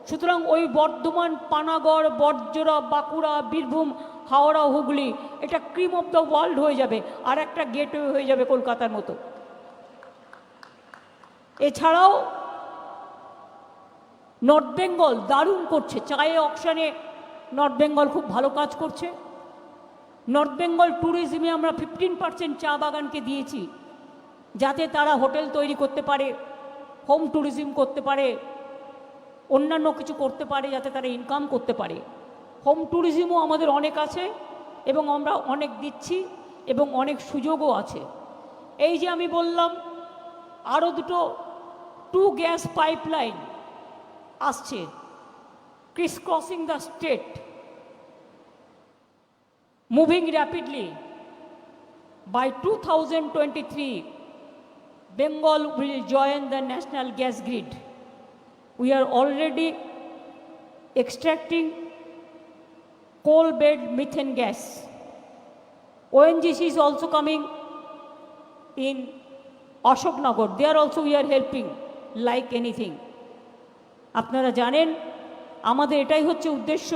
সুতরাং ওই বর্ধমান, পানাগড়, বড়জোড়া, বাঁকুড়া, বীরভূম, হাওড়া, হুগলি এটা ক্রিম অফ দ্য ওয়ার্ল্ড হয়ে যাবে, আর একটা গেটওয়ে হয়ে যাবে কলকাতার মতো। এছাড়াও নর্থ বেঙ্গল দারুণ করছে, চায়ে অকশানে নর্থ বেঙ্গল খুব ভালো কাজ করছে। নর্থ বেঙ্গল ট্যুরিজমে আমরা 15% চা বাগানকে দিয়েছি, যাতে তারা হোটেল তৈরি করতে পারে, হোম ট্যুরিজম করতে পারে, অন্যান্য কিছু করতে পারে, যাতে তারা ইনকাম করতে পারে। হোম ট্যুরিজমও আমাদের অনেক আছে এবং আমরা অনেক দিচ্ছি এবং অনেক সুযোগও আছে। এই যে আমি বললাম আরও 2 গ্যাস পাইপলাইন আসছে, Chris crossing the state, moving rapidly. By 2023, Bengal will join the national gas grid. We are already extracting coal-bed methane gas. ONGC is also coming in Ashoknagar. There also we are helping like anything. আপনারা জানেন আমাদের এটাই হচ্ছে উদ্দেশ্য,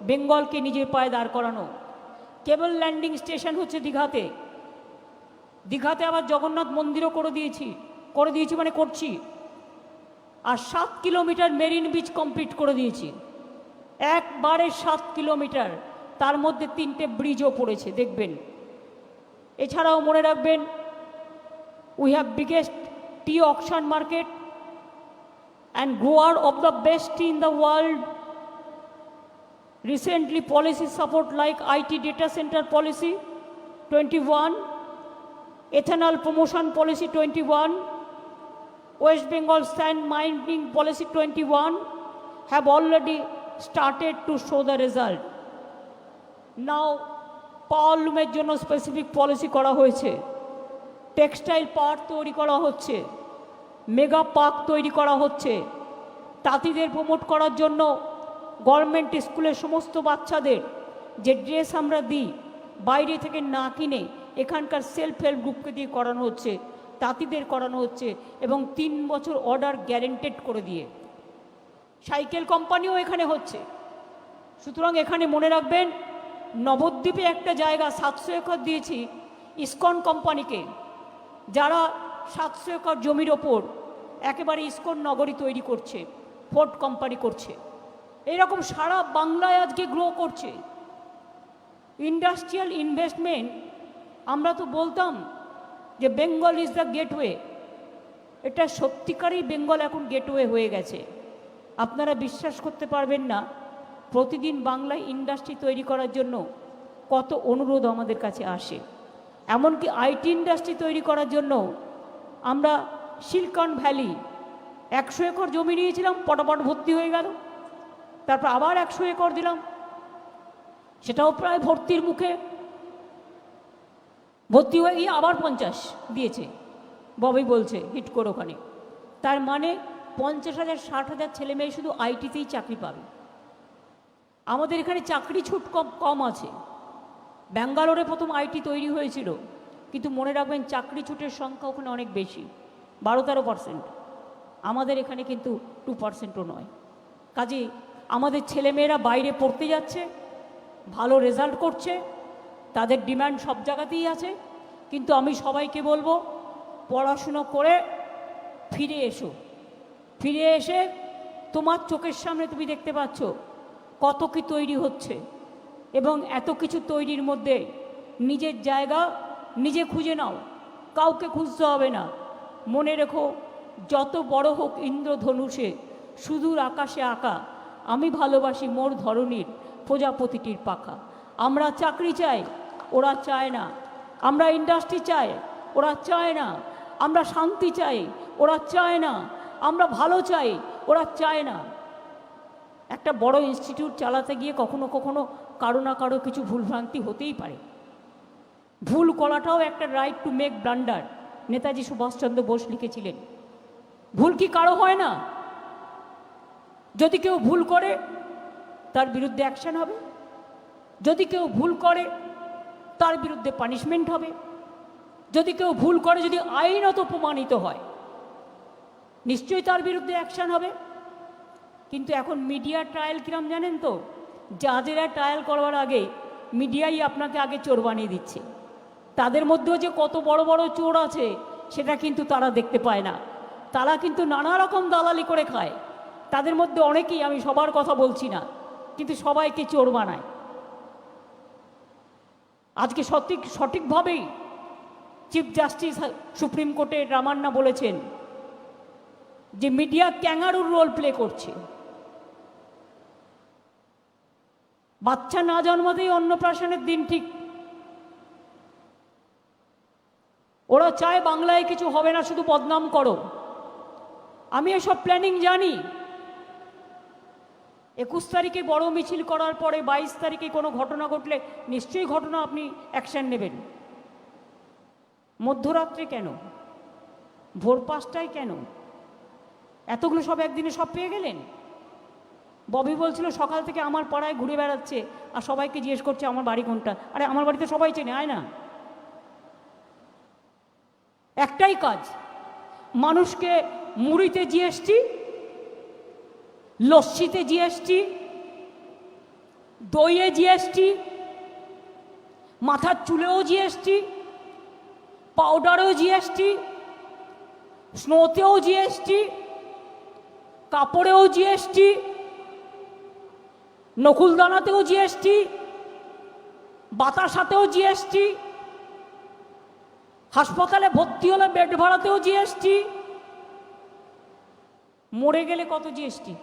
বেঙ্গলকে নিজের পায়ে দাঁড় করানো। কেবল ল্যান্ডিং স্টেশন হচ্ছে দীঘাতে, দীঘাতে আবার জগন্নাথ মন্দিরও করে দিয়েছি মানে করছি। আর 7 কিলোমিটার মেরিন বিচ কমপ্লিট করে দিয়েছি, একবারে 7 কিলোমিটার, তার মধ্যে 3টে ব্রিজও পড়েছে দেখবেন। এছাড়াও মনে রাখবেন we have biggest T auction market and grower of the best tea in the world. Recently policy support like IT data center policy 21, ethanol promotion policy 21, West Bengal sand mining policy 21 have already started to show the result. Now পাওয়ার লুমের জন্য specific policy করা হয়েছে, textile park তৈরি করা হচ্ছে, mega park তৈরি করা হচ্ছে। তাঁতিদের promote করার জন্য গভর্নমেন্ট স্কুলের সমস্ত বাচ্চাদের যে ড্রেস আমরা দিই বাইরে থেকে না কিনে এখানকার সেলফ হেল্প গ্রুপকে দিয়ে করানো হচ্ছে। তাঁতিদের করানো হচ্ছে এবং 3 বছর অর্ডার গ্যারেন্টেড করে দিয়ে। সাইকেল কোম্পানিও এখানে হচ্ছে। সুতরাং এখানে মনে রাখবেন, নবদ্বীপে একটা জায়গা 700 একর দিয়েছি ইসকন কোম্পানিকে, যারা 700 একর জমির ওপর একেবারে ইসকন নগরী তৈরি করছে, ফোর্ড কোম্পানি করছে। এইরকম সারা বাংলায় আজকে গ্রো করছে ইন্ডাস্ট্রিয়াল ইনভেস্টমেন্ট। আমরা তো বলতাম যে বেঙ্গল ইজ দ্য গেটওয়ে, এটা সত্যিকারই বেঙ্গল এখন গেটওয়ে হয়ে গেছে। আপনারা বিশ্বাস করতে পারবেন না, প্রতিদিন বাংলায় ইন্ডাস্ট্রি তৈরি করার জন্য কত অনুরোধ আমাদের কাছে আসে। এমনকি আইটি ইন্ডাস্ট্রি তৈরি করার জন্য আমরা সিলিকন ভ্যালি 100 একর জমি নিয়েছিলাম, পটাপট ভর্তি হয়ে গেল। তারপর আবার 100 একর দিলাম, সেটাও প্রায় ভর্তির মুখে। ভর্তি হয়ে গিয়ে আবার 50 দিয়েছে, ববি বলছে হিট করে ওখানে। তার মানে 50,000 60,000 ছেলে মেয়ে শুধু আইটিতেই চাকরি পাবে। আমাদের এখানে চাকরি ছুট কম আছে। ব্যাঙ্গালোরে প্রথম আইটি তৈরি হয়েছিল, কিন্তু মনে রাখবেন চাকরি ছুটের সংখ্যা ওখানে অনেক বেশি, 12-13%। আমাদের এখানে কিন্তু 2%ও নয়। কাজেই আমাদের ছেলেমেয়েরা বাইরে পড়তে যাচ্ছে, ভালো রেজাল্ট করছে, তাদের ডিমান্ড সব জায়গাতেই আছে। কিন্তু আমি সবাইকে বলবো, পড়াশুনো করে ফিরে এসো। ফিরে এসে তোমার চোখের সামনে তুমি দেখতে পাচ্ছ কত কি তৈরি হচ্ছে, এবং এত কিছু তৈরির মধ্যে নিজের জায়গা নিজে খুঁজে নাও, কাউকে খুঁজতে হবে না। মনে রেখো, যত বড় হোক ইন্দ্রধনুষে সুদূর আকাশে আঁকা, আমি ভালোবাসি মোর ধরনীর প্রজাপতিটির পাখা। আমরা চাকরি চাই, ওরা চায় না। আমরা ইন্ডাস্ট্রি চাই, ওরা চায় না। আমরা শান্তি চাই, ওরা চায় না। আমরা ভালো চাই, ওরা চায় না। একটা বড় ইনস্টিটিউট চালাতে গিয়ে কখনো কখনো কারো না কারো কিছু ভুলভ্রান্তি হতেই পারে। ভুল করাটাও একটা right to make blunder, Netaji Subhash Chandra Bose লিখেছিলেন। ভুল কি কারো হয় না? যদি কেউ ভুল করে তার বিরুদ্ধে অ্যাকশন হবে, যদি কেউ ভুল করে তার বিরুদ্ধে পানিশমেন্ট হবে, যদি কেউ ভুল করে যদি আইনত প্রমাণিত হয় নিশ্চয়ই তার বিরুদ্ধে অ্যাকশন হবে। কিন্তু এখন মিডিয়া ট্রায়াল কিরম জানেন তো? জাজেরা ট্রায়াল করবার আগে মিডিয়াই আপনাকে আগে চোর বানিয়ে দিচ্ছে। তাদের মধ্যেও যে কত বড় বড় চোর আছে সেটা কিন্তু তারা দেখতে পায় না। তারা কিন্তু নানা রকম দালালি করে খায়। তাদের মধ্যে অনেকেই, আমি সবার কথা বলছি না, কিন্তু সবাইকে চোর বানায়। আজকে সঠিকভাবেই চিফ জাস্টিস সুপ্রিম কোর্টের রামান্না বলেছেন যে মিডিয়া ক্যাঙ্গারুর রোল প্লে করছে। বাচ্চা না জন্মাতেই অন্নপ্রাশনের দিন ঠিক। ওরা চায় বাংলায় কিছু হবে না, শুধু বদনাম করো। আমি এসব প্ল্যানিং জানি। 21 তারিখে বড় মিছিল করার পরে 22 তারিখে কোনো ঘটনা ঘটলে নিশ্চয়ই ঘটনা আপনি অ্যাকশন নেবেন। মধ্যরাত্রে কেন? ভোর 5টায় কেন? এতগুলো সব একদিনে সব পেয়ে গেলেন? ববি বলছিল সকাল থেকে আমার পাড়ায় ঘুরে বেড়াচ্ছে আর সবাইকে জিজ্ঞেস করছে আমার বাড়ি কোনটা। আরে আমার বাড়িতে সবাই চেনে, আয় না। একটাই কাজ, মানুষকে মুড়িতে জিএসটি, লস্যিতে জিএসটি, দইয়ে জিএসটি, মাথার চুলেও জিএসটি, পাউডারেও জিএসটি, স্নোতেও জিএসটি, কাপড়েও জিএসটি, নকুলদানাতেও জিএসটি, বাতাসাতেও জিএসটি, হাসপাতালে ভর্তি হলে বেড ভাড়াতেও জিএসটি, মরে গেলে কত জিএসটি,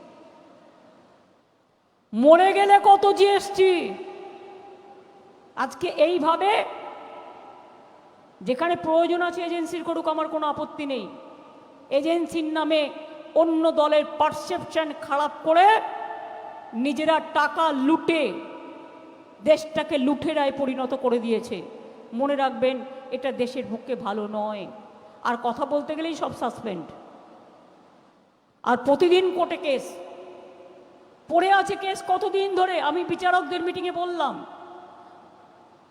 মরে গেলে কত জিএসটি। আজকে এইভাবে যেখানে প্রয়োজন আছে এজেন্সির করুক, আমার কোনো আপত্তি নেই। এজেন্সির নামে অন্য দলের পারসেপশন খারাপ করে নিজেরা টাকা লুটে দেশটাকে লুঠেরায় পরিণত করে দিয়েছে। মনে রাখবেন, এটা দেশের পক্ষে ভালো নয়। আর কথা বলতে গেলেই সব সাসপেন্ড, আর প্রতিদিন কোর্টে কেস পড়ে আছে। কেস কতদিন ধরে? আমি বিচারকদের মিটিংয়ে বললাম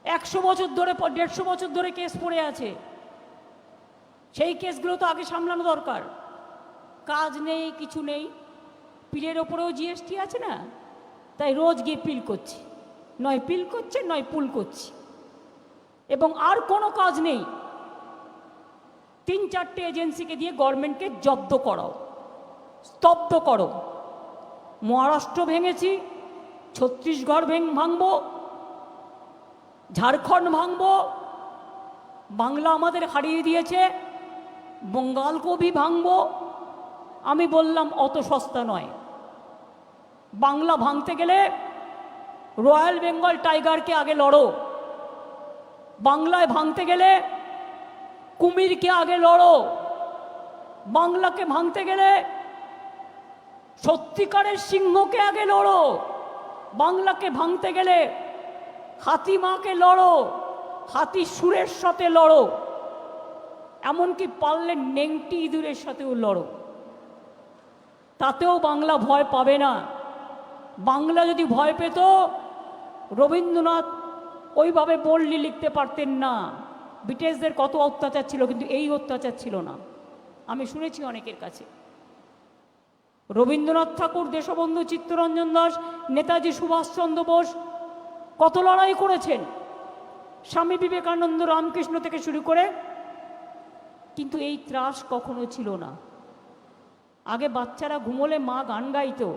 100 বছর ধরে, 150 বছর ধরে কেস পড়ে আছে। সেই কেসগুলো তো আগে সামলানো দরকার। কাজ নেই, কিছু নেই, পিলের ওপরেও জিএসটি আছে না, তাই রোজ গিয়ে পিল করছি, নয় পিল করছে নয় পুল করছি, এবং আর কোনো কাজ নেই। 3-4টে এজেন্সিকে দিয়ে গভর্নমেন্টকে জব্দ করাও, স্তব্ধ করো। মহারাষ্ট্র ভেঙেছি, ছত্তিশগড় ভাঙব, ঝাড়খণ্ড ভাঙব, বাংলা আমাদের হারিয়ে দিয়েছে, বঙ্গালকেও ভাঙব। আমি বললাম অত সস্তা নয়। বাংলা ভাঙতে গেলে রয়্যাল বেঙ্গল টাইগারকে আগে লড়ো, বাংলায় ভাঙতে গেলে কুমিরকে আগে লড়ো, বাংলাকে ভাঙতে গেলে সত্যিকারের সিংহকে আগে লড়ো, বাংলাকে ভাঙতে গেলে হাতিমাকে লড়ো, হাতি সুরের সাথে লড়ো, এমনকি পারলে নেংটি ইঁদুরের সাথেও লড়ো, তাতেও বাংলা ভয় পাবে না। বাংলা যদি ভয় পেত, রবীন্দ্রনাথ ওইভাবে বললি লিখতে পারতেন না। ব্রিটিশদের কত অত্যাচার ছিল, কিন্তু এই অত্যাচার ছিল না। আমি শুনেছি অনেকের কাছে। রবীন্দ্রনাথ ঠাকুর, দেশবন্ধু চিত্তরঞ্জন দাস, নেতাজি সুভাষচন্দ্র বোস কত লড়াই করেছেন, স্বামী বিবেকানন্দ, রামকৃষ্ণ থেকে শুরু করে, কিন্তু এই ত্রাস কখনো ছিল না। আগে বাচ্চারা ঘুমোলে মা গান গাইতো,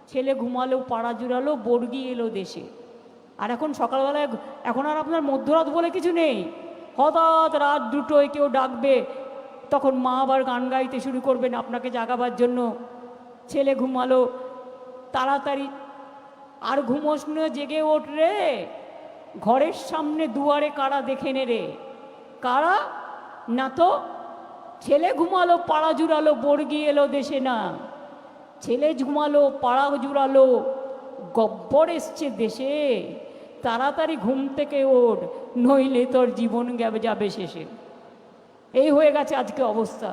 ছেলে ঘুমালো পাড়া জুড়ালো, বর্গি এলো দেশে। আর এখন সকালবেলায়, এখন আর আপনার মধ্যরাত বলে কিছু নেই, হঠাৎ রাত 2টোয় কেউ ডাকবে, তখন মা আবার গান গাইতে শুরু করবেন আপনাকে জাগাবার জন্য। ছেলে ঘুমালো তাড়াতাড়ি, আর ঘুমোস না, জেগে ওঠ রে, ঘরের সামনে দুয়ারে কারা দেখে নে রে। কারা? না তো ছেলে ঘুমালো পাড়া জুড়ালো, বর্গি এলো দেশে না, ছেলে ঘুমালো পাড়া জুড়ালো, গব্বর এসছে দেশে, তাড়াতাড়ি ঘুম থেকে ওঠ, নইলে তোর জীবন যাবে শেষে। এই হয়ে গেছে আজকে অবস্থা।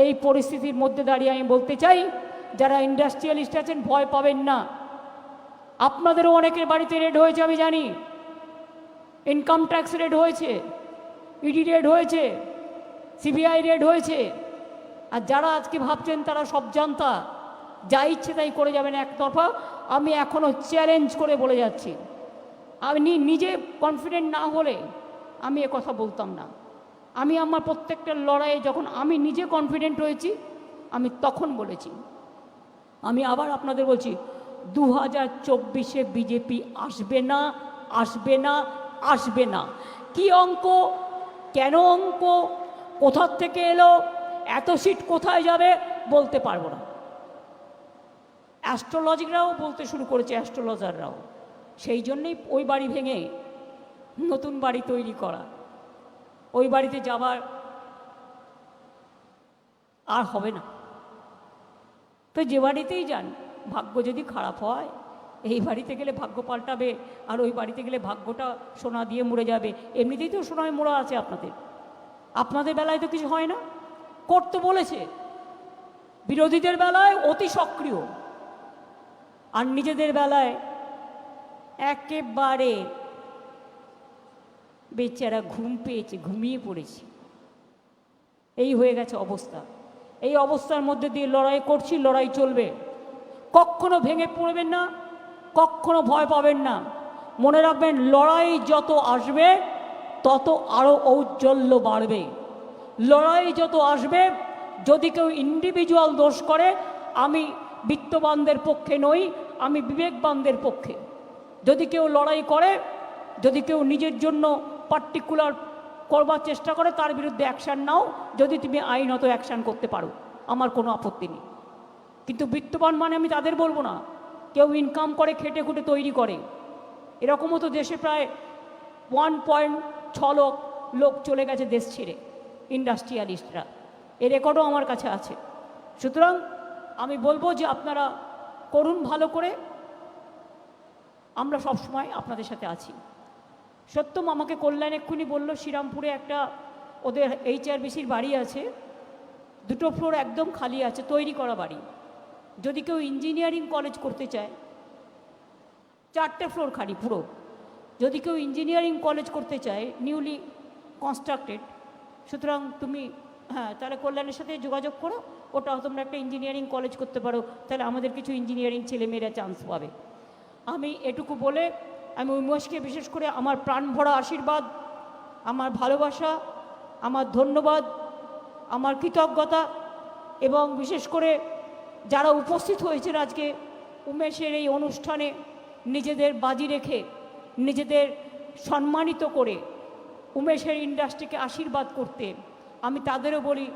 এই পরিস্থিতির মধ্যে দাঁড়িয়ে আমি বলতে চাই, যারা ইন্ডাস্ট্রিয়ালিস্ট আছেন ভয় পাবেন না। আপনাদেরও অনেকের বাড়িতে রেড হয়েছে আমি জানি, ইনকাম ট্যাক্স রেড হয়েছে, ইডি রেড হয়েছে, সিবিআই রেড হয়েছে। আর যারা আজকে ভাবছেন তারা সব জানতা, যা ইচ্ছে তাই করে যাবেন একতরফা, আমি এখনও চ্যালেঞ্জ করে বলে যাচ্ছি। আমি নিজে কনফিডেন্ট না হলে আমি এ কথা বলতাম না। আমি আমার প্রত্যেকটা লড়াইয়ে যখন আমি নিজে কনফিডেন্ট হয়েছি, আমি তখন বলেছি। আমি আবার আপনাদের বলছি, 2024-এ বিজেপি আসবে না, আসবে না, আসবে না। কি অঙ্ক, কেন অঙ্ক, কোথার থেকে এলো, এত সিট কোথায় যাবে বলতে পারবো না। অ্যাস্ট্রোলজিকরাও বলতে শুরু করেছে, অ্যাস্ট্রোলজাররাও। সেই জন্যেই ওই বাড়ি ভেঙে নতুন বাড়ি তৈরি করা, ওই বাড়িতে যাবার আর হবে না। তো যে বাড়িতেই যান, ভাগ্য যদি খারাপ হয়, এই বাড়িতে গেলে ভাগ্য পাল্টাবে, আর ওই বাড়িতে গেলে ভাগ্যটা সোনা দিয়ে মুড়ে যাবে। এমনিতেই তো সোনায় মোড়া আছে আপনাদের, আপনাদের বেলায় তো কিছু হয় না। করতে বলেছে, বিরোধীদের বেলায় অতি সক্রিয়, আর নিজেদের বেলায় একেবারে বেচারা ঘুম পেয়েছে, ঘুমিয়ে পড়েছে। এই হয়ে গেছে অবস্থা। এই অবস্থার মধ্যে দিয়ে লড়াই করছি, লড়াই চলবে। কখনো ভেঙে পড়বেন না, কখনো ভয় পাবেন না। মনে রাখবেন, লড়াই যত আসবে তত আরও ঔজ্জ্বল্য বাড়বে। লড়াই যত আসবে, যদি কেউ ইন্ডিভিজুয়াল দোষ করে, আমি বিত্তবানদের পক্ষে নই, আমি বিবেকবানদের পক্ষে। যদি কেউ লড়াই করে, যদি কেউ নিজের জন্য পার্টিকুলার করবার চেষ্টা করে, তার বিরুদ্ধে অ্যাকশান নাও, যদি তুমি আইনত অ্যাকশান করতে পারো, আমার কোনো আপত্তি নেই। কিন্তু বিত্তবান মানে আমি তাদের বলবো না, কেউ ইনকাম করে খেটে খুঁটে তৈরি করে। এরকমও তো দেশে প্রায় 1.6 লাখ লোক চলে গেছে দেশ ছেড়ে, ইন্ডাস্ট্রিয়ালিস্টরা। এর রেকর্ডও আমার কাছে আছে। সুতরাং আমি বলবো যে আপনারা করুন ভালো করে, আমরা সব সময় আপনাদের সাথে আছি। সত্যম আমাকে কল্যাণ এক্ষুনি বললো, শ্রীরামপুরে একটা ওদের HRBCর বাড়ি আছে, 2টো ফ্লোর একদম খালি আছে, তৈরি করা বাড়ি। যদি কেউ ইঞ্জিনিয়ারিং কলেজ করতে চায়, 4টে ফ্লোর খালি পুরো, যদি কেউ ইঞ্জিনিয়ারিং কলেজ করতে চায়, নিউলি কনস্ট্রাক্টেড, সুতরাং তুমি হ্যাঁ তাহলে কল্যাণের সাথে যোগাযোগ করো, ওটাও তোমরা একটা ইঞ্জিনিয়ারিং কলেজ করতে পারো, তাহলে আমাদের কিছু ইঞ্জিনিয়ারিং ছেলেমেয়েরা চান্স পাবে। আমি এটুকু বলে আমি উমেশকে বিশেষ করে আমার প্রাণ ভরা আশীর্বাদ, আমার ভালোবাসা, আমার ধন্যবাদ, আমার কৃতজ্ঞতা, এবং বিশেষ করে যারা উপস্থিত হয়েছেন আজকে উমেশের এই অনুষ্ঠানে নিজেদের বাজি রেখে, নিজেদের সম্মানিত করে উমেশের ইন্ডাস্ট্রিকে আশীর্বাদ করতে, আমি তাদেরও বলি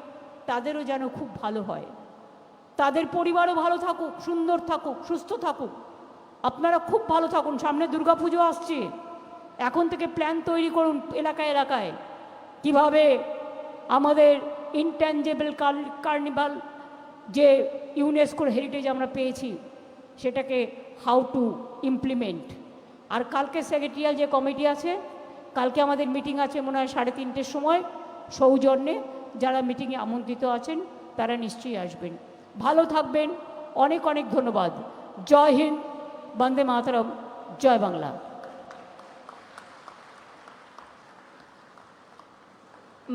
তাদেরও যেন খুব ভালো হয়, তাদের পরিবারও ভালো থাকুক, সুন্দর থাকুক, সুস্থ থাকুক, আপনারা খুব ভালো থাকুন। সামনে দুর্গাপুজো আসছে, এখন থেকে প্ল্যান তৈরি করুন এলাকায় এলাকায় কিভাবে আমাদের ইনট্যাঞ্জেবল কার্নিভাল যে ইউনেস্কোর হেরিটেজ আমরা পেয়েছি সেটাকে হাউ টু ইমপ্লিমেন্ট। আর কালকে সেক্রেটারিয়াল যে কমিটি আছে, কালকে আমাদের মিটিং আছে মনে হয় 3:30-র সময় সৌজন্যে, যারা মিটিংয়ে আমন্ত্রিত আছেন তারা নিশ্চয়ই আসবেন। ভালো থাকবেন, অনেক অনেক ধন্যবাদ। জয় হিন্দ, বন্দে মাতরম, জয় বাংলা।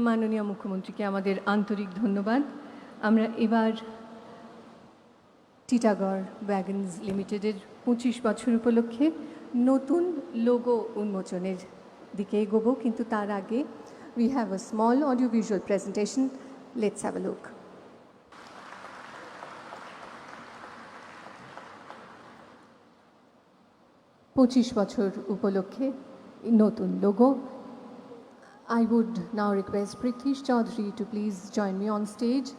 মাননীয় মুখ্যমন্ত্রীকে আমাদের আন্তরিক ধন্যবাদ। আমরা এবার টিটাগড় ওয়াগনস লিমিটেডের 25 বছর উপলক্ষে নতুন লোগো উন্মোচনের দিকে এগোবো, কিন্তু তার আগে we have a small audio-visual presentation. Let's have a look. পঁচিশ বছর উপলক্ষে নতুন logo. I would now request Prithvish Chaudhary to please join me on stage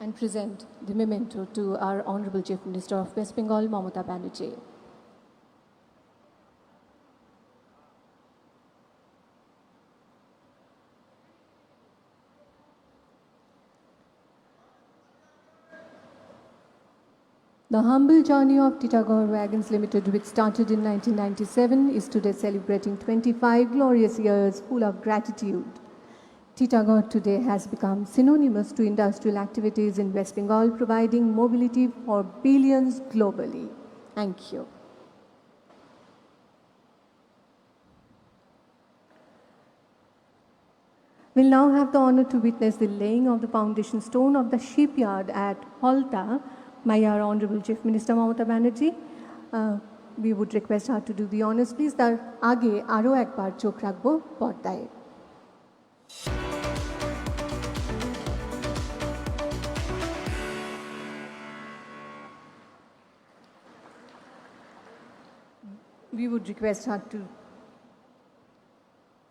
and present the memento to our Honorable Chief Minister of West Bengal, Mamata Banerjee. The humble journey of Titagarh Wagons Limited, which started in 1997, is today celebrating 25 glorious years full of gratitude. Titagarh today has become synonymous to industrial activities in West Bengal, providing mobility for billions globally. Thank you. We'll now have the honor to witness the laying of the foundation stone of the shipyard at Halta by our Honorable Chief Minister Mamata Banerjee. We would request her to do the honors, please. তার আগে আরও একবার চোখ রাখবো পর্দায়। We would request her to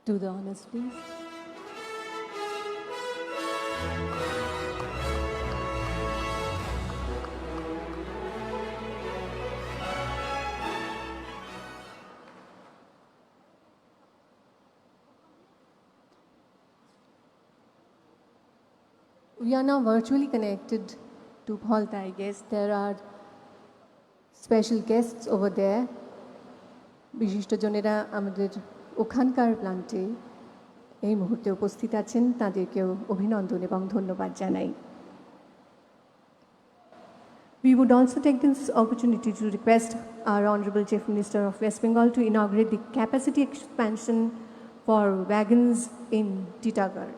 do the honors, please. We are now virtually connected to Bhalta, I guess. There are special guests over there. বিশিষ্টজনেরা আমাদের ওখানকার প্লান্টে এই মুহূর্তে উপস্থিত আছেন, তাদেরকেও অভিনন্দন এবং ধন্যবাদ জানাই। We would also take this opportunity to request our Honorable Chief Minister of West Bengal to inaugurate the capacity expansion for wagons in Titagarh.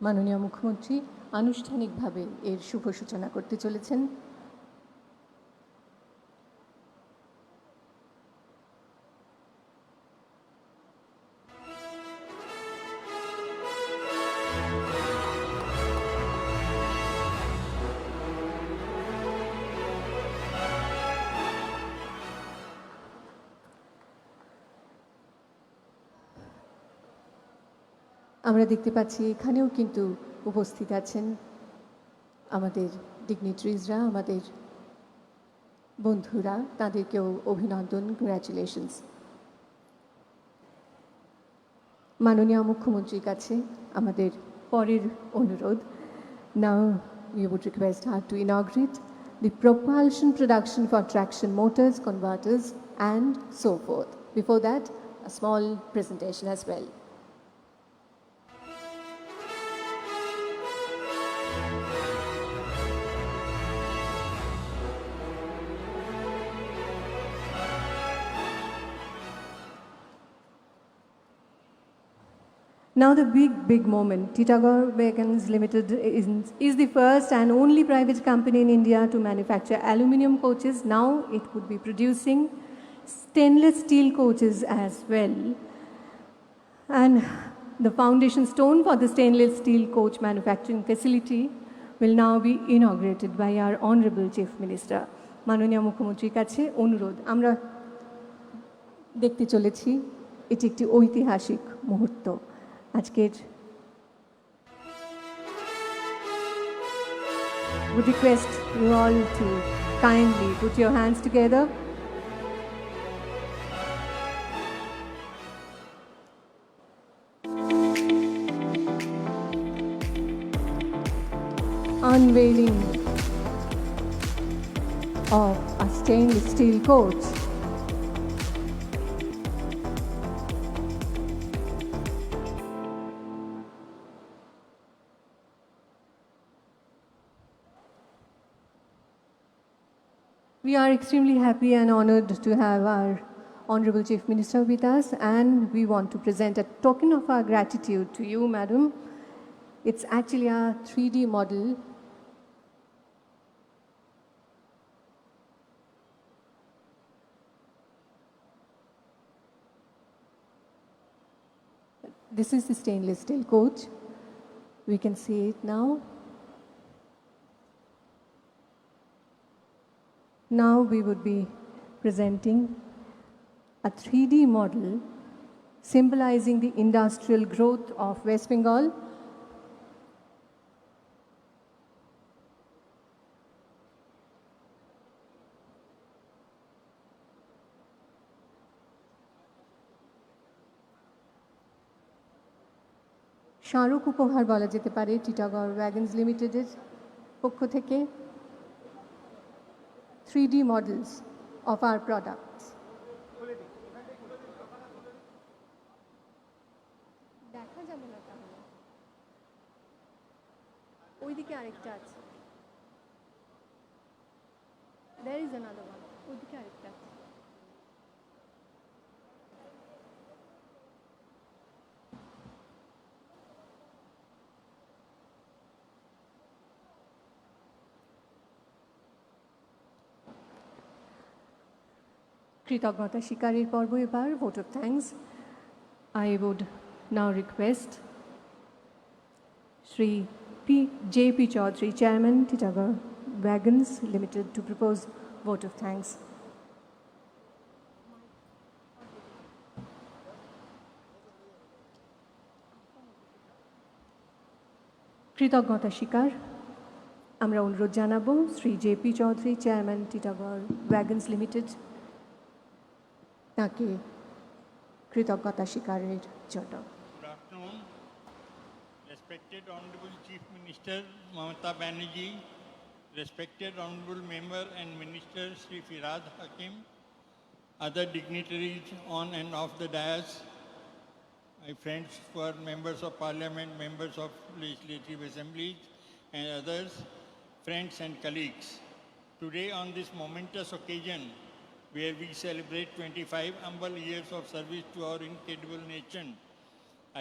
মাননীয় মুখ্যমন্ত্রী আনুষ্ঠানিকভাবে এর শুভ সূচনা করতে চলেছেন। আমরা দেখতে পাচ্ছি এখানেও কিন্তু উপস্থিত আছেন আমাদের ডিগনিটারিজরা, আমাদের বন্ধুরা, তাদেরকেও অভিনন্দন, কংগ্র্যাচুলেশনস। মাননীয় মুখ্যমন্ত্রীর কাছে আমাদের পরের অনুরোধ। Now we would request her to inaugurate the propulsion production for traction motors, converters and so forth. Before that, a small presentation as well. Now the big moment. Titagarh Wagons Limited is the first and only private company in India to manufacture aluminium coaches. Now it would be producing stainless steel coaches as well. And the foundation stone for the stainless steel coach manufacturing facility will now be inaugurated by our Honorable Chief Minister. মাননীয় মুখ্যমন্ত্রীর কাছে অনুরোধ, আমরা দেখতে চলেছি এটি একটি ঐতিহাসিক মুহূর্ত। আজকের would request you all to kindly put your hands together. Unveiling of a stainless steel coach. We are extremely happy and honored to have our Honorable Chief Minister with us, and we want to present a token of our gratitude to you, Madam. It's actually a 3D model This is the stainless steel coach. We can see it now. Now we would be presenting a 3D model symbolizing the industrial growth of West Bengal. স্মারক উপহার বলা যেতে পারে টিটাগড় ওয়াগনস লিমিটেডের পক্ষ থেকে 3D models of our products. দেখা যাবে না তাহলে, ওইদিকে আরেকটা আছে, there is another one, ওইদিকে আরেকটা আছে। কৃতজ্ঞতা স্বীকারের পর্ব এবার vote of thanks. I would now request Shri J.P. Chaudhary, Chairman, Titagarh Wagons Limited, to propose vote of thanks. কৃতজ্ঞতা স্বীকার আমরা অনুরোধ জানাবো Shri JP. Chowdhury, chairman, Titagarh ওয়াগনস limited, তাকে কৃতজ্ঞতা স্বীকারের জন্য। Good afternoon, respected Honorable Chief Minister Mamata Banerjee, respected Honorable Member and Minister Sri Firhad Hakim, other dignitaries on and off the dais, my friends who are members of Parliament, members of Legislative Assemblies and others, friends and colleagues. Today on this momentous occasion, where we celebrate 25 humble years of service to our incredible nation,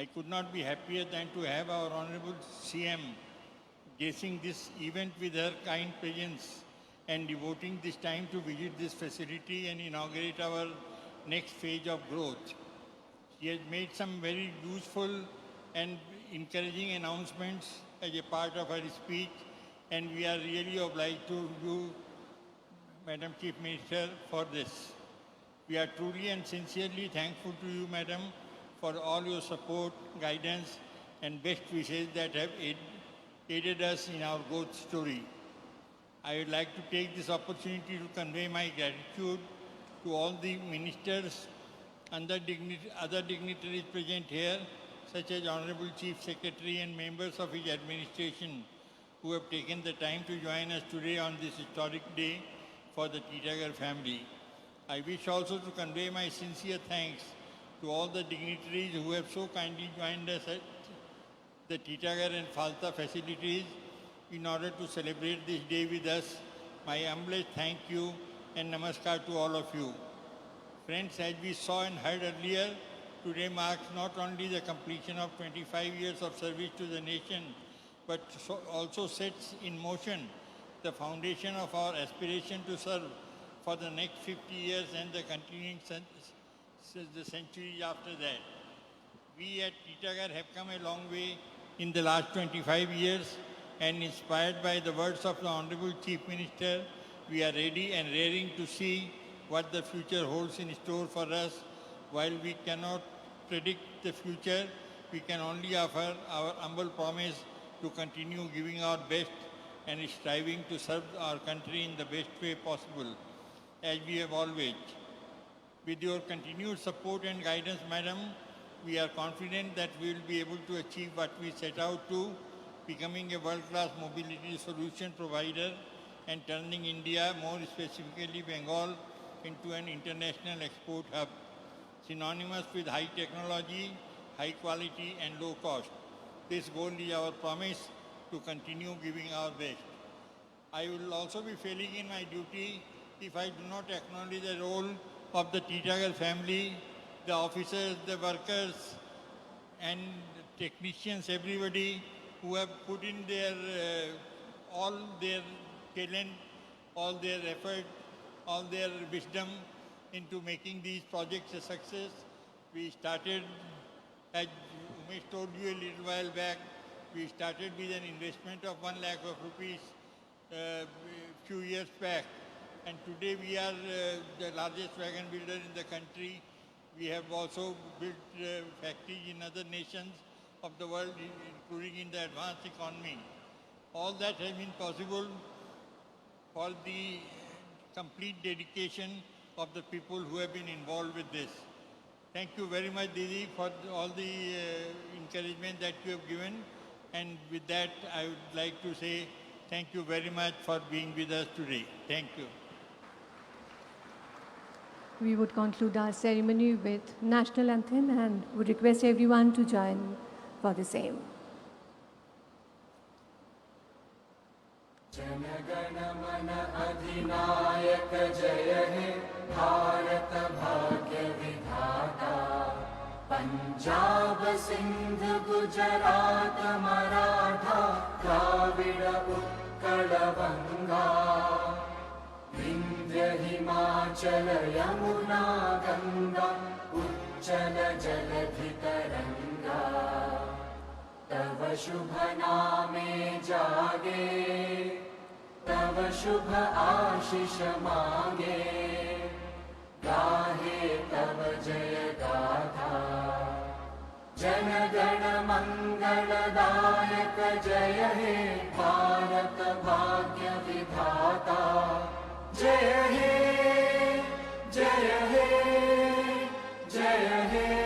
I could not be happier than to have our Honorable CM gracing this event with her kind presence and devoting this time to visit this facility and inaugurate our next phase of growth. She has made some very useful and encouraging announcements as a part of her speech, and we are really obliged to you, Madam Chief Minister, for this. We are truly and sincerely thankful to you, Madam, for all your support, guidance, and best wishes that have aided us in our growth story. I would like to take this opportunity to convey my gratitude to all the ministers and the other dignitaries present here, such as Honorable Chief Secretary and members of his administration who have taken the time to join us today on this historic day for the Titagarh family. I wish also to convey my sincere thanks to all the dignitaries who have so kindly joined us at the Titagarh and Falta facilities in order to celebrate this day with us. My humblest thank you and namaskar to all of you. Friends, as we saw and heard earlier, today marks not only the completion of 25 years of service to the nation, but also sets in motion the foundation of our aspiration to serve for the next 50 years and the continuing the centuries after that. We at Titagarh have come a long way in the last 25 years, and inspired by the words of the Honorable Chief Minister, we are ready and raring to see what the future holds in store for us. While we cannot predict the future, we can only offer our humble promise to continue giving our best and striving to serve our country in the best way possible, as we have always. With your continued support and guidance, Madam, we are confident that we will be able to achieve what we set out to, becoming a world-class mobility solution provider and turning India, more specifically Bengal, into an international export hub, synonymous with high technology, high quality and low cost. This goal is our promise to continue giving our best. I will also be failing in my duty if I do not acknowledge the role of the Titagarh family, the officers, the workers and technicians, everybody who have put in their all their talent, all their effort, all their wisdom into making these projects a success. We started, as Umesh told you a little while back, we started with an investment of 1 lakh of rupees a few years back. And today we are the largest wagon builder in the country. We have also built factories in other nations of the world, including in the advanced economy. All that has been possible for the complete dedication of the people who have been involved with this. Thank you very much, Didi, for all the encouragement that you have given. And with that, I would like to say thank you very much for being with us today. Thank you. We would conclude our ceremony with national anthem and would request everyone to join for the same. जनगण मन अधिनायक जय हे भारत भाग्य विधाता पंजाब सिंध गुजरात मराठा द्राविड़ उत्कल बंगा विंध्य हिमाचल यमुना गंगा उच्चल जलधि तरंगा तव शुभ नामे जागे तव शुभ आशीष मांगे गाहे तव जय गाथा जन गण मंगलदायक जय हे भारत भाग्य विधाता जय हे जय हे जय हे